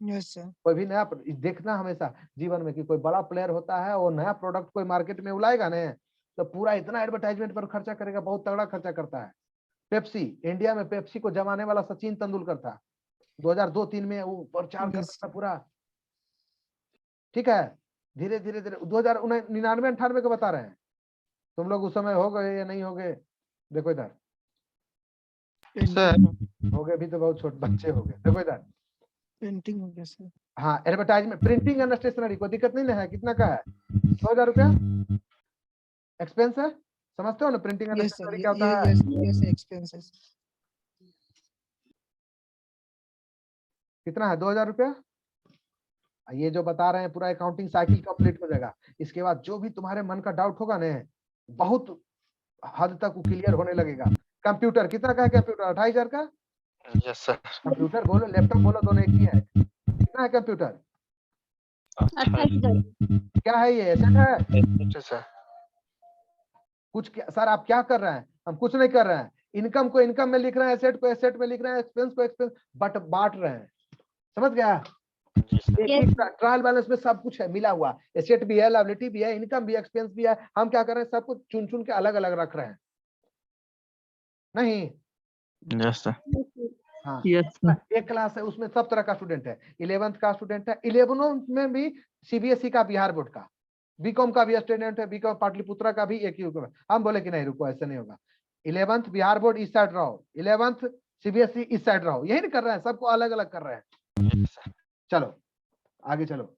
यस सर। कोई भी नया देखना हमेशा जीवन में कि कोई बड़ा प्लेयर होता है, वो नया प्रोडक्ट कोई मार्केट में उलाएगा ना, तो पूरा इतना एडवर्टाइजमेंट पर खर्चा करेगा, बहुत तगड़ा खर्चा करता है। पेप्सी, इंडिया में पेप्सी को जमाने वाला सचिन तेंदुलकर था। 2002-3 में वो प्रचार Yes, करता था पूरा। ठीक है, धीरे धीरे धीरे 2099-98 का बता रहे हैं। तुम लोग उस समय हो गए या नहीं हो गए? देखो इधर, सर। हो गए भी तो बहुत छोटे बच्चे हो गए। देखो इधर, पेंटिंग हो गया सर। हाँ एडवर्टाइजमेंट, प्रिंटिंग एंड स्टेशनरी, कोई दिक्कत नहीं ना है? कितना का है? 2,000 रुपया एक्सपेंस है। समझते हो ना printing and yes sir. Stationery क्या होता ये है? Yes expenses. कितना है? 2,000 रुपया। ये जो बता रहे हैं पूरा अकाउंटिंग साइकिल कंप्लीट हो जाएगा। इसके बाद जो भी तुम्हारे मन का डाउट होगा ना, बहुत हद तक वो क्लियर होने लगेगा। कंप्यूटर कितना का है? कंप्यूटर 28,000 का। Yes sir. कंप्यूटर बोलो, लैपटॉप बोलो, दोनों एक ही है। कितना है कंप्यूटर? 28,000. क्या है ये? एसेट है। अच्छा सर। कुछ सर आप क्या कर रहे हैं? हम कुछ नहीं कर रहे हैं। इनकम को इनकम में लिख रहे हैं, एसेट को एसेट में लिख रहे हैं, एक्सपेंस को एक्सपेंस, बट बांट रहे हैं। समझ गया? जी सर। एक ट्रायल बैलेंस में सब कुछ है मिला हुआ। एसेट भी है, लायबिलिटी भी है, इनकम भी, एक्सपेंस भी है। हम क्या कर रहे हैं? सब कुछ चुन चुन के अलग अलग रख रहे हैं। नहीं, यस सर। हाँ Yes, sir. एक क्लास है, उसमें सब तरह का स्टूडेंट है। 11th का स्टूडेंट है, 11 में भी सीबीएसई का, बिहार बोर्ड का, बीकॉम का भी स्टूडेंट है, बीकॉम पाटलिपुत्रा का भी एक ही होगा। हम बोले कि नहीं रुको, ऐसा नहीं होगा। 11th बिहार बोर्ड इस साइड रहो, 11th सीबीएसई इस साइड रहो, यही नहीं कर रहे हैं, सबको अलग अलग कर रहे हैं। चलो आगे चलो,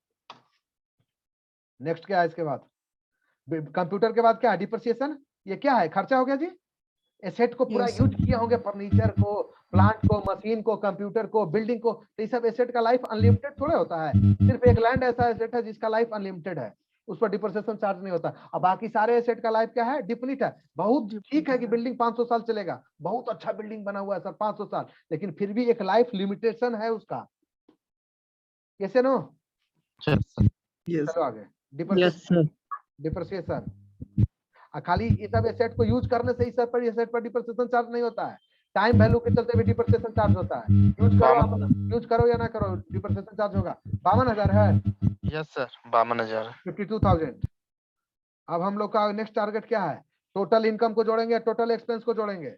नेक्स्ट क्या है इसके बाद? कंप्यूटर के बाद क्या है? डिप्रिसिएशन। ये क्या है? खर्चा हो गया जी। एसेट को पूरा Yes, यूज किए होंगे, फर्नीचर को, प्लांट को, मशीन को, कंप्यूटर को, बिल्डिंग को, तो ये सब एसेट का लाइफ अनलिमिटेड थोड़े होता है। सिर्फ एक लैंड ऐसा एसेट है जिसका लाइफ अनलिमिटेड है, उस पर डिप्रिसिएशन चार्ज नहीं होता। और बाकी सारे एसेट का लाइफ क्या है? डिफिनिट है। बहुत ठीक है कि बिल्डिंग 500 साल चलेगा, बहुत अच्छा बिल्डिंग बना हुआ है सर 500 साल, लेकिन फिर भी एक लाइफ लिमिटेशन है उसका। कैसे नो? Yes. चलो आगे। Yes, sir. डिप्रिसिएशन खाली ये सब एसेट को यूज करने से ही सब पर एसेट पर डिप्रिसिएशन चार्ज नहीं होता है, टाइम वैल्यू के चलते भी डिप्रिसिएशन चार्ज होता है। यूज करो या ना करो, डिप्रिसिएशन चार्ज होगा। 52,000 है। Yes sir, 52,000। 52,000। अब हम लोग का नेक्स्ट टारगेट क्या है? टोटल इनकम को जोड़ेंगे, टोटल एक्सपेंस को जोड़ेंगे,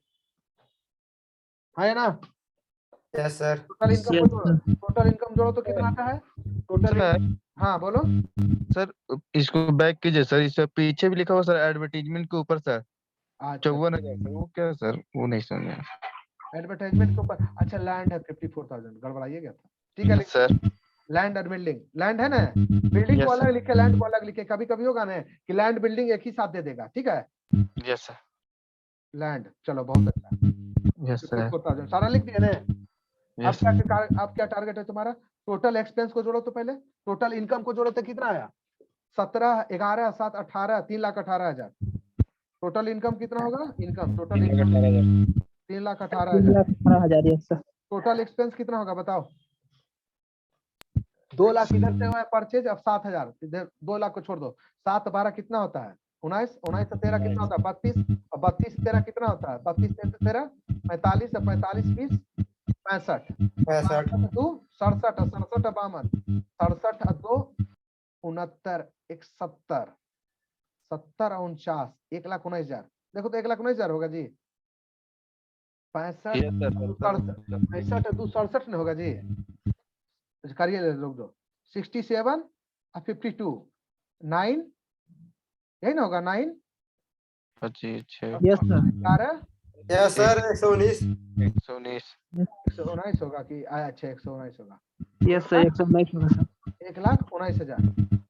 है ना? Yes sir. Total income Yes, को जोड़ो, sir. टोटल इनकम जोड़ो तो कितना आता है? टोटल हाँ बोलो सर इसको बैक कीजिए सर, इससे पीछे भी लिखा हुआ सर एडवर्टीजमेंट के ऊपर सर अच्छा 54,000 सर, वो क्या है सर? वो नहीं समझे एडवर्टाइजमेंट के ऊपर। अच्छा लैंड है 54,000, गड़बड़ाइए गया था। ठीक है सर। लैंड और बिल्डिंग, लैंड है ना, बिल्डिंग को Yes, अलग लिखे, लैंड को अलग लिखे। कभी कभी होगा ना कि लैंड बिल्डिंग एक ही साथ दे देगा। ठीक है यस सर। लैंड, चलो बहुत अच्छा। Yes sir. 54,000 सारा लिख दिया ना। अब यस क्या टारगेट है तुम्हारा? टोटल एक्सपेंस को जोड़ो तो पहले, टोटल इनकम को जोड़ो तो कितना आया? 17, 11, 7, 18, 3,18,000। टोटल इनकम कितना होगा? Income total income 3,18,000। 3,18,000. Yes, sir. Total expense कितना होगा बताओ? 2 लाख इधर से हुआ है परचेज, अब 7,000 इधर, 2 लाख को छोड़ दो, 7 12 कितना होता है? 19, 19 से 13 कितना होता है? 32, और 32 से 13 कितना होता है? 32 से 13 45, और 45 20 65, 65 2 67, और 67 और 52, 67 और 2 69, 170, 70 और 49, 1,19,000। देखो तो 1,19,000 होगा जी। 65 65 और 2 67 नहीं होगा जी। करिए लोग दो 67 और 52 9, यही ना होगा 9 25 Yes, sir. 11 yes sir. 119 119 119 होगा कि अच्छा 119 होगा। Yes, sir. 119 होगा sir. 1,19,000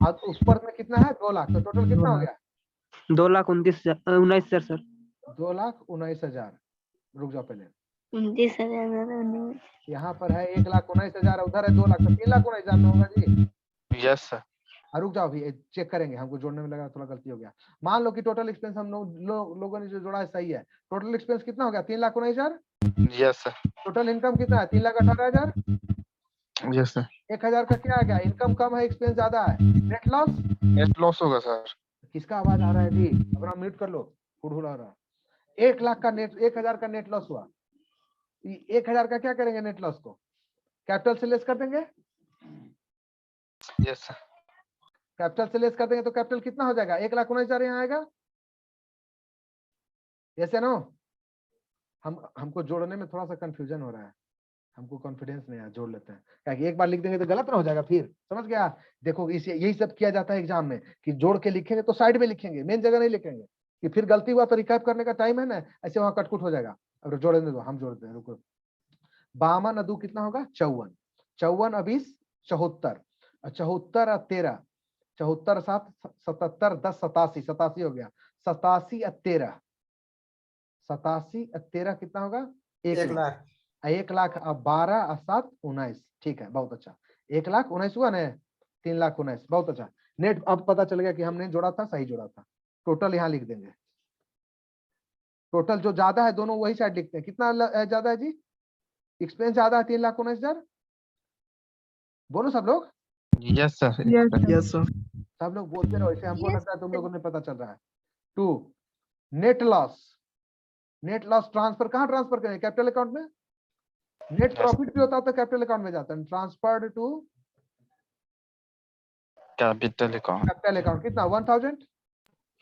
और उस पर में कितना है? 2 लाख, तो टोटल कितना हो गया? 2,29,000 sir. 2,19,000। रुक जाओ पहले, 29,000 यहाँ पर है 1,19,000, उधर है 2 लाख, तो 3,19,000 में होगा जी। Yes sir. रुक जाओ अभी चेक करेंगे, हमको जोड़ने में लगा थोड़ा गलती हो गया। मान लो कि टोटल एक्सपेंस हम लोगों ने जो जोड़ा है सही है। टोटल एक्सपेंस कितना हो गया? 3,19,000। Yes sir. टोटल इनकम कितना है? 3,18,000। Yes sir. 1,000 का क्या आ गया? इनकम कम है, एक्सपेंस ज्यादा है, नेट लॉस। नेट लॉस होगा सर। किसका आवाज आ रहा है जी? अपना म्यूट कर लो, हुड़हुड़ा रहा। 1 लाख का नेट, 1,000 का नेट लॉस हुआ। 1,000 का क्या करेंगे? नेट लॉस को कैपिटल से लेस कर देंगे। Yes sir. कैपिटल से लेस कर देंगे तो कैपिटल कितना हो जाएगा? 1,19,000 यहाँ आएगा। ऐसे नो, हमको जोड़ने में थोड़ा सा कंफ्यूजन हो रहा है, हमको कॉन्फिडेंस नहीं है, जोड़ लेते हैं। क्या एक बार लिख देंगे तो गलत ना हो जाएगा फिर? समझ गया? देखो इसे यही सब किया जाता है एग्जाम में कि जोड़ के लिखेंगे तो साइड में लिखेंगे, मेन जगह नहीं लिखेंगे कि फिर गलती हुआ तो रिकैप करने का टाइम है ना, ऐसे वहां कटकुट हो जाएगा। अब जोड़ने दो, हम जोड़ते हैं, रुको। 52 2 कितना होगा? 54, 54 और 20 74, 74 और 13 74 7 77 10 87 87 हो गया। 87 और 13 87 और 13 कितना होगा? 1 लाख। 1 लाख और 12 और 7 19। ठीक है बहुत अच्छा, 1,19,000 हुआ ना, 3,19,000 बहुत अच्छा। नेट अब पता चल गया कि हमने जोड़ा था, सही जोड़ा था। टोटल यहाँ लिख देंगे, टोटल जो ज्यादा है दोनों वही साइड लिखते हैं। कितना ज्यादा है जी? एक्सपेंस ज्यादा है 3,19,000। बोलो सब लोग। Yes sir. Yes, sir. सब लोग बोलते रहो, इसे हमको लगता है तुम लोगों ने पता चल रहा है। 2 net loss, net loss transfer कहाँ ट्रांसफर करें? कैपिटल अकाउंट में। नेट प्रॉफिट भी होता है तो कैपिटल अकाउंट में जाता है, transferred to capital account. Capital account. कितना? 1,000।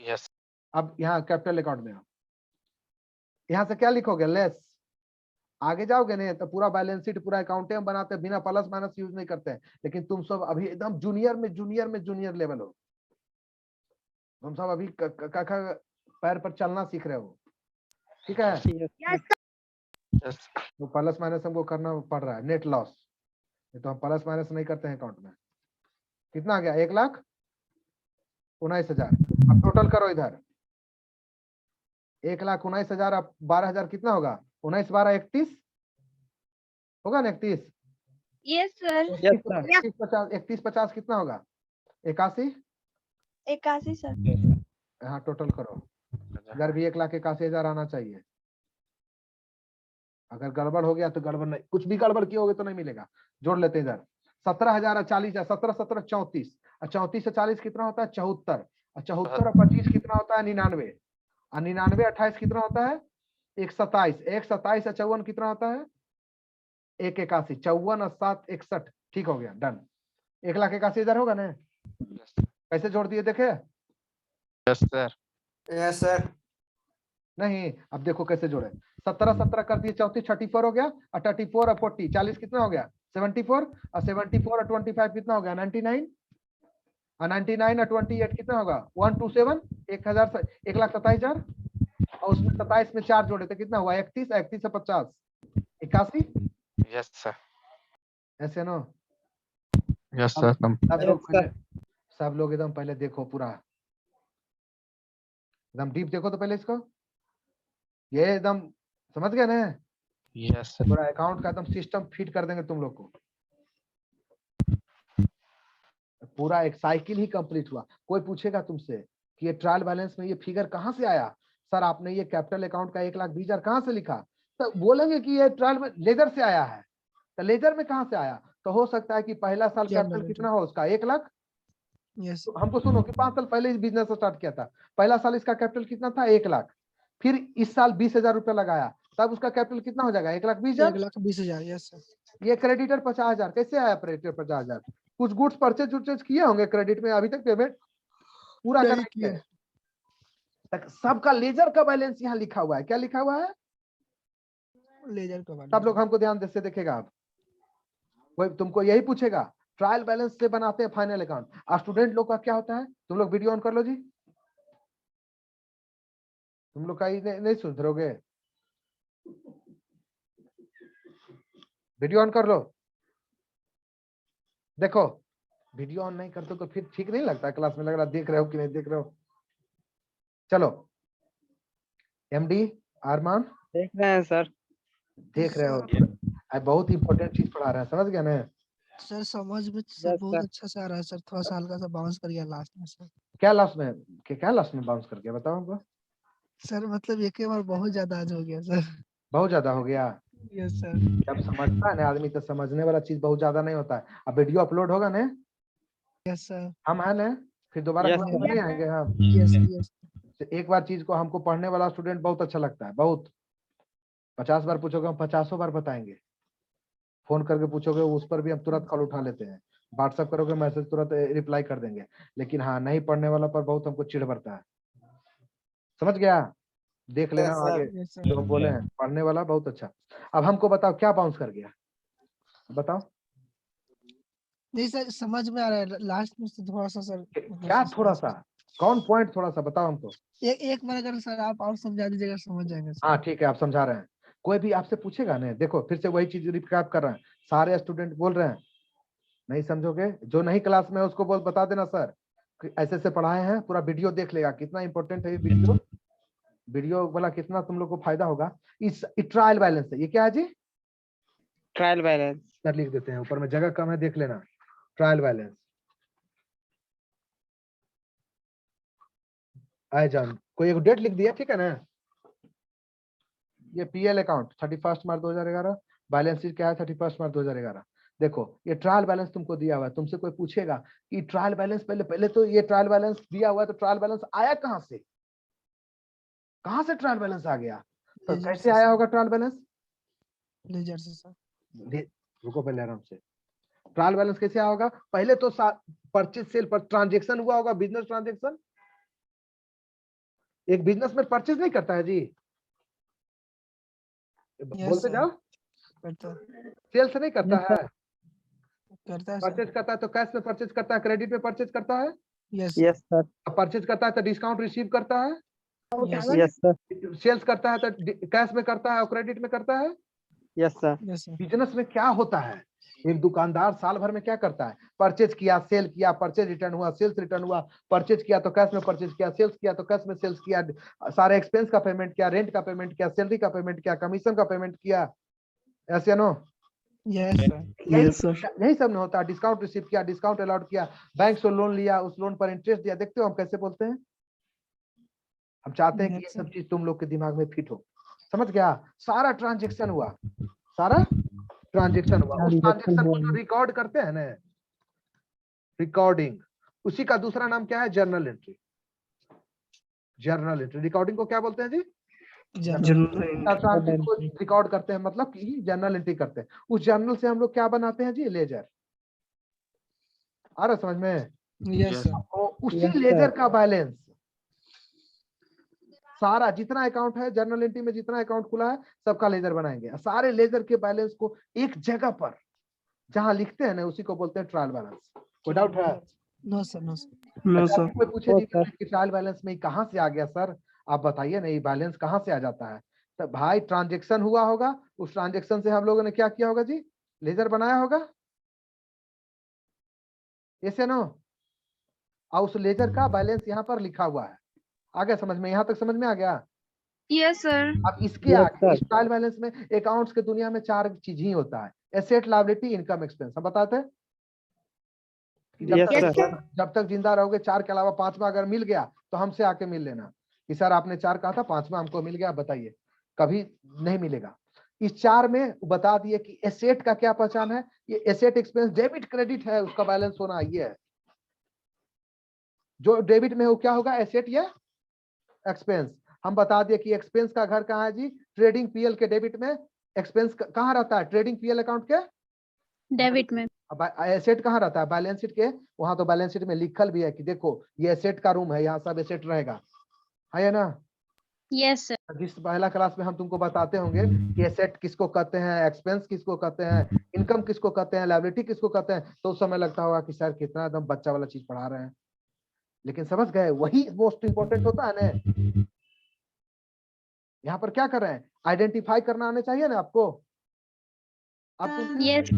यस। अब यहाँ कैपिटल अकाउंट में यहाँ से क्या लिखोगे? लेस आगे जाओगे नहीं तो पूरा बैलेंस शीट पूरा अकाउंट हम बनाते हैं, बिना प्लस माइनस यूज नहीं करते हैं। लेकिन तुम सब अभी एकदम जूनियर लेवल हो, तुम सब अभी पैर पर चलना सीख रहे हो, ठीक है। यस तो प्लस माइनस हमको करना पड़ रहा है, नेट लॉस, तो हम प्लस माइनस नहीं करते हैं अकाउंट में। कितना आ गया? 1,19,000। अब टोटल करो इधर, 1,19,000 अब 12,000 कितना होगा? 19 12 31 होगा ना? 31 यस सर। Yes, sir. 31 50 कितना होगा? 81। 81 सर। यहाँ टोटल करो, इधर भी 1,81,000 आना चाहिए। अगर गड़बड़ हो गया तो गड़बड़ नहीं, कुछ भी गड़बड़ किए होगे तो नहीं मिलेगा। जोड़ लेते हैं इधर 17,000 और 40 है, 17 17 34 और 34 से 40 कितना होता है? 74 और 74 और 25 कितना होता है? 99 और 99 28 कितना होता है? 127 127 और 54 कितना होता है? 181 54 और 7 61। ठीक हो गया, डन। 1,81,000 होगा ना? कैसे जोड़ दिए देखे? Yes sir. Yes sir. नहीं, अब देखो कैसे जोड़े। 17 17 कर दिए 34 34 हो गया और 34 और 40 40 कितना हो गया? 74 और 74 और 25 कितना हो गया? 99 और 99 और 28 कितना होगा? 127 1,27,000 और उसमें 27 में 4 जोड़े तो कितना हुआ? 31 31 से 50 81। Yes sir. ऐसे ना? Yes sir. सब लोग एकदम पहले देखो, पूरा एकदम डीप देखो तो पहले इसको, ये एकदम समझ गए ना? Yes sir. पूरा अकाउंट का एकदम सिस्टम फिट कर देंगे तुम लोग को, पूरा एक साइकिल ही कंप्लीट हुआ। कोई पूछेगा तुमसे कि ये ट्रायल बैलेंस में ये फिगर कहाँ से आया? सर आपने ये कैपिटल अकाउंट का 1,20,000 कहाँ से लिखा? तो बोलेंगे कि ये ट्रायल में लेजर से आया है। तो लेजर में कहाँ से आया? तो हो सकता है कि पहला साल जनरल कैपिटल लेजर। कितना हो उसका? 1 लाख। यस तो हमको सुनो कि 5 साल पहले इस बिजनेस स्टार्ट किया था, पहला साल इसका कैपिटल कितना था? 1 लाख। फिर इस साल 20,000 रुपया लगाया, तब उसका कैपिटल कितना हो जाएगा? 1,20,000। 1,20,000। Yes sir. ये क्रेडिटर 50,000 कैसे आया? क्रेडिटर 50,000 कुछ गुड्स परचेज किए होंगे क्रेडिट में, अभी तक पेमेंट पूरा नहीं करेंगे तक। सबका लेजर का बैलेंस यहाँ लिखा हुआ है। क्या लिखा हुआ है? लेजर का सब लोग हमको ध्यान से देखेगा। आप कोई तुमको यही पूछेगा, ट्रायल बैलेंस से बनाते हैं फाइनल अकाउंट। स्टूडेंट लोग का क्या होता है? तुम लोग वीडियो ऑन कर लो जी, तुम लोग का ही नहीं सुधरोगे। वीडियो ऑन कर लो। देखो वीडियो ऑन नहीं करते तो फिर ठीक नहीं लगता क्लास में, लग रहा देख रहे हो कि नहीं देख रहे हो। चलो एमडी अरमान देख रहे हैं सर। देख रहे हो? अब बहुत इंपॉर्टेंट चीज पढ़ा रहे हैं, समझ गया ना? सर समझ में सर Yes, बहुत sir. अच्छा से आ रहा है सर, थोड़ा सा हल्का सा बाउंस कर गया लास्ट में सर। क्या लास्ट में? क्या लास्ट में बाउंस कर गया? बताओ हमको। सर मतलब एक ही बार बहुत ज्यादा आज हो गया सर। बहुत ज्यादा हो गया। Yes sir. जब समझता है ना आदमी तो समझने वाला चीज बहुत ज्यादा नहीं होता है। अब वीडियो अपलोड होगा ना, यस सर। हम है ना, फिर दोबारा Yes, क्लास sir. में नहीं आएंगे हम। Yes yes. तो एक बार चीज को हमको पढ़ने वाला स्टूडेंट बहुत अच्छा लगता है, बहुत। 50 बार पूछोगे हम 50 बार बताएंगे। फोन करके पूछोगे उस पर भी हम तुरंत कॉल उठा लेते हैं। व्हाट्सएप करोगे मैसेज तुरंत रिप्लाई कर देंगे। लेकिन हाँ, नहीं पढ़ने वाला पर बहुत हमको चिढ़ बढ़ता है। समझ गया? देख लेना Yes, sir. आगे यस सर। जो हम बोले हैं, पढ़ने वाला बहुत अच्छा। अब हमको बताओ क्या बाउंस कर गया? बताओ नहीं सर समझ में आ रहा है, लास्ट में से थोड़ा सा सर। क्या थोड़ा सा? कौन पॉइंट थोड़ा सा बताओ हमको। एक बार अगर सर आप और समझा दीजिएगा समझ जाएंगे सर। हाँ ठीक है, आप समझा रहे हैं। कोई भी आपसे पूछेगा ना, देखो फिर से वही चीज रिपीट कर रहे हैं, सारे स्टूडेंट बोल रहे हैं। नहीं समझोगे, जो नहीं क्लास में है उसको बोल बता देना सर कि ऐसे ऐसे पढ़ाए हैं, पूरा वीडियो देख लेगा। कितना इंपॉर्टेंट है ये वीडियो, वीडियो वाला कितना तुम लोग को फायदा होगा। इस ट्रायल बैलेंस है, ये क्या है जी? Trial balance. सर लिख देते हैं, ऊपर में जगह कम है, देख लेना। ट्रायल बैलेंस आए जान, कोई एक डेट लिख दिया, ठीक है ना? ये पीएल अकाउंट 31 मार्च 2011, बैलेंस शीट क्या है? 31 मार्च 2011। देखो ये ट्रायल बैलेंस तुमको दिया हुआ है। तुमसे कोई पूछेगा कि ट्रायल बैलेंस पहले तो ये ट्रायल बैलेंस दिया हुआ है, तो ट्रायल बैलेंस आया कहाँ से? कहाँ से ट्रायल बैलेंस आ गया? तो लेजर कैसे से आया सर। होगा ट्रायल बैलेंस? लेजर से सर। रुको पहले आराम से। ट्रायल बैलेंस कैसे आया होगा? पहले तो परचेज सेल पर ट्रांजेक्शन हुआ होगा, बिजनेस ट्रांजेक्शन। एक बिजनेस में परचेज नहीं करता है जी, बोलते सर। जाओ। करता है। सेल्स नहीं करता Yes, है, करता है सर। परचेज करता है तो कैश में परचेज करता है, क्रेडिट में परचेज करता है, यस yes sir, परचेज करता है तो डिस्काउंट रिसीव करता है, यस yes sir, सेल्स करता है तो कैश में करता है और क्रेडिट में करता है। yes sir, yes sir. Business में क्या होता है, एक दुकानदार साल भर में क्या करता है, परचेज किया, सेल किया, परचेज रिटर्न हुआ, सेल्स रिटर्न हुआ, परचेज किया तो कैश में परचेज किया, सेल्स किया तो कैश में सेल्स किया, सारे एक्सपेंस का पेमेंट किया, रेंट का पेमेंट किया, सैलरी का पेमेंट किया, कमीशन का पेमेंट किया, ऐसे नो यस सर। यही सब नहीं होता। डिस्काउंट रिसीव किया, डिस्काउंट अलाउड किया, बैंक से लोन लिया, उस लोन पर इंटरेस्ट दिया। देखते हो हम कैसे बोलते हैं, हम चाहते हैं कि ये Yes, सब चीज तुम लोग के दिमाग में फिट हो। समझ गया, सारा ट्रांजेक्शन हुआ, सारा ट्रांजेक्शन हुआ, उस ट्रांजेक्शन को जो रिकॉर्ड करते हैं ना, रिकॉर्डिंग, उसी का दूसरा नाम क्या है, journal entry. Journal entry, recording को क्या बोलते हैं जी, ट्रांजेक्शन को रिकॉर्ड करते हैं, मतलब कि जर्नल एंट्री करते हैं। उस जर्नल से हम लोग क्या बनाते हैं जी, लेजर। आ रहा समझ में, यस सर। और उसी Yes, sir. लेजर का बैलेंस, सारा जितना अकाउंट है जर्नल एंट्री में, जितना अकाउंट खुला है सबका लेजर बनाएंगे। सारे लेजर के बैलेंस को एक जगह पर जहां लिखते हैं ना, उसी को बोलते हैं ट्रायल बैलेंस। कोई डाउट है? No sir, no sir. अच्छा, आपको कोई पूछे No, जी sir. कि ट्रायल बैलेंस में कहां से आ गया सर, आप बताइए ना, ये बैलेंस कहां से आ जाता है। तो भाई ट्रांजेक्शन हुआ होगा, उस ट्रांजेक्शन से हम लोगों ने क्या किया होगा जी, लेजर बनाया होगा, ऐसे नो, और उस लेजर का बैलेंस यहाँ पर लिखा हुआ है। आ गया समझ में, यहाँ तक समझ में आ गया। Yes, sir. अब इसके Yes, आगे sir. इस ट्रायल बैलेंस में अकाउंट्स के दुनिया में 4 चीज ही होता है, एसेट, लायबिलिटी, इनकम, एक्सपेंस। हम बताते हैं कि Yes, sir. जब तक जिंदा रहोगे 4 के अलावा 5वां अगर मिल गया तो हमसे आके मिल लेना कि सर आपने 4 कहा था, 5वां हमको मिल गया, बताइए। कभी नहीं मिलेगा। इस 4 में बता दिए कि एसेट का क्या पहचान है, ये एसेट, एक्सपेंस, डेबिट, क्रेडिट है, उसका बैलेंस होना ये है। जो डेबिट में हो क्या होगा, एसेट या एक्सपेंस। हम बता दिए कि एक्सपेंस का घर कहाँ है जी, ट्रेडिंग पीएल के डेबिट में। एक्सपेंस कहाँ रहता है, ट्रेडिंग पीएल अकाउंट के Debit में। अब एसेट कहाँ रहता है, बैलेंस शीट के। वहां तो बैलेंस शीट में लिखल भी है कि देखो ये एसेट का रूम है, यहाँ सब एसेट रहेगा, है ना। Yes, sir. जिस पहला क्लास में हम तुमको बताते होंगे कि एसेट किसको कहते हैं, एक्सपेंस किसको कहते हैं, इनकम किसको कहते हैं, लायबिलिटी किसको कहते हैं, तो उस समय लगता होगा कि सर कितना एकदम बच्चा वाला चीज पढ़ा रहे हैं। लेकिन समझ गए, वही मोस्ट इंपॉर्टेंट होता है ना। यहाँ पर क्या कर रहे हैं, आइडेंटिफाई करना आने चाहिए ना आपको। अब Yes.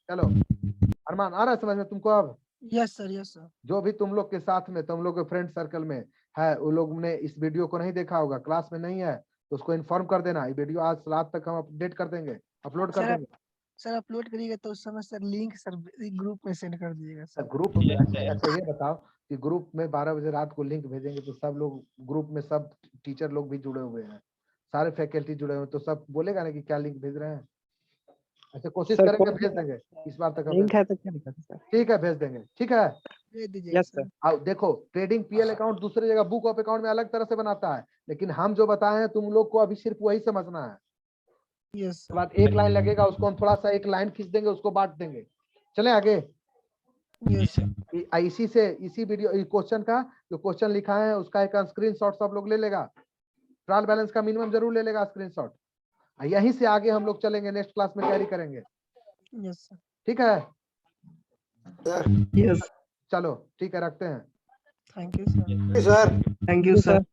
चलो अरमान, आ रहा है समझ में तुमको अब। Yes sir, yes sir. जो भी तुम लोग के साथ में, तुम लोग के फ्रेंड सर्कल में है, वो लोग ने इस वीडियो को नहीं देखा होगा, क्लास में नहीं है, तो उसको इन्फॉर्म कर देना। ये वीडियो आज रात तक हम अपडेट कर देंगे, अपलोड कर सर, देंगे। सर अपलोड करिएगा तो उस समय सर लिंक सर ग्रुप में सेंड कर दीजिएगा सर। ग्रुप में अच्छा ये बताओ कि ग्रुप में 12 बजे रात को लिंक भेजेंगे तो सब लोग ग्रुप में, सब टीचर लोग भी जुड़े हुए हैं, सारे फैकल्टी जुड़े हुए हैं, तो सब बोलेगा ना कि क्या लिंक भेज रहे हैं। अच्छा कोशिश Sir, करेंगे, कौन भेज देंगे इस बार तक। लिंक है तो क्या दिक्कत है सर? ठीक है, भेज देंगे, ठीक है। भेज दीजिएगा Yes, सर। sir. अब देखो, ट्रेडिंग पीएल अकाउंट दूसरी जगह बुक ऑफ अकाउंट में अलग तरह से बनाता है, लेकिन हम जो बताए हैं तुम लोग को अभी सिर्फ वही समझना है। यस उसके बाद एक लाइन लगेगा, उसको हम थोड़ा सा एक लाइन खींच देंगे, उसको बांट देंगे। चले आगे। Yes sir. इसी से, इसी वीडियो क्वेश्चन का जो क्वेश्चन लिखा है उसका एक स्क्रीनशॉट सब लोग ले लेगा, ट्रायल बैलेंस का मिनिमम जरूर ले लेगा स्क्रीनशॉट। यहीं से आगे हम लोग चलेंगे, नेक्स्ट क्लास में कैरी करेंगे, यस सर। ठीक है। सर। यस। चलो ठीक है, रखते हैं। Thank you sir. Sir. Thank you sir.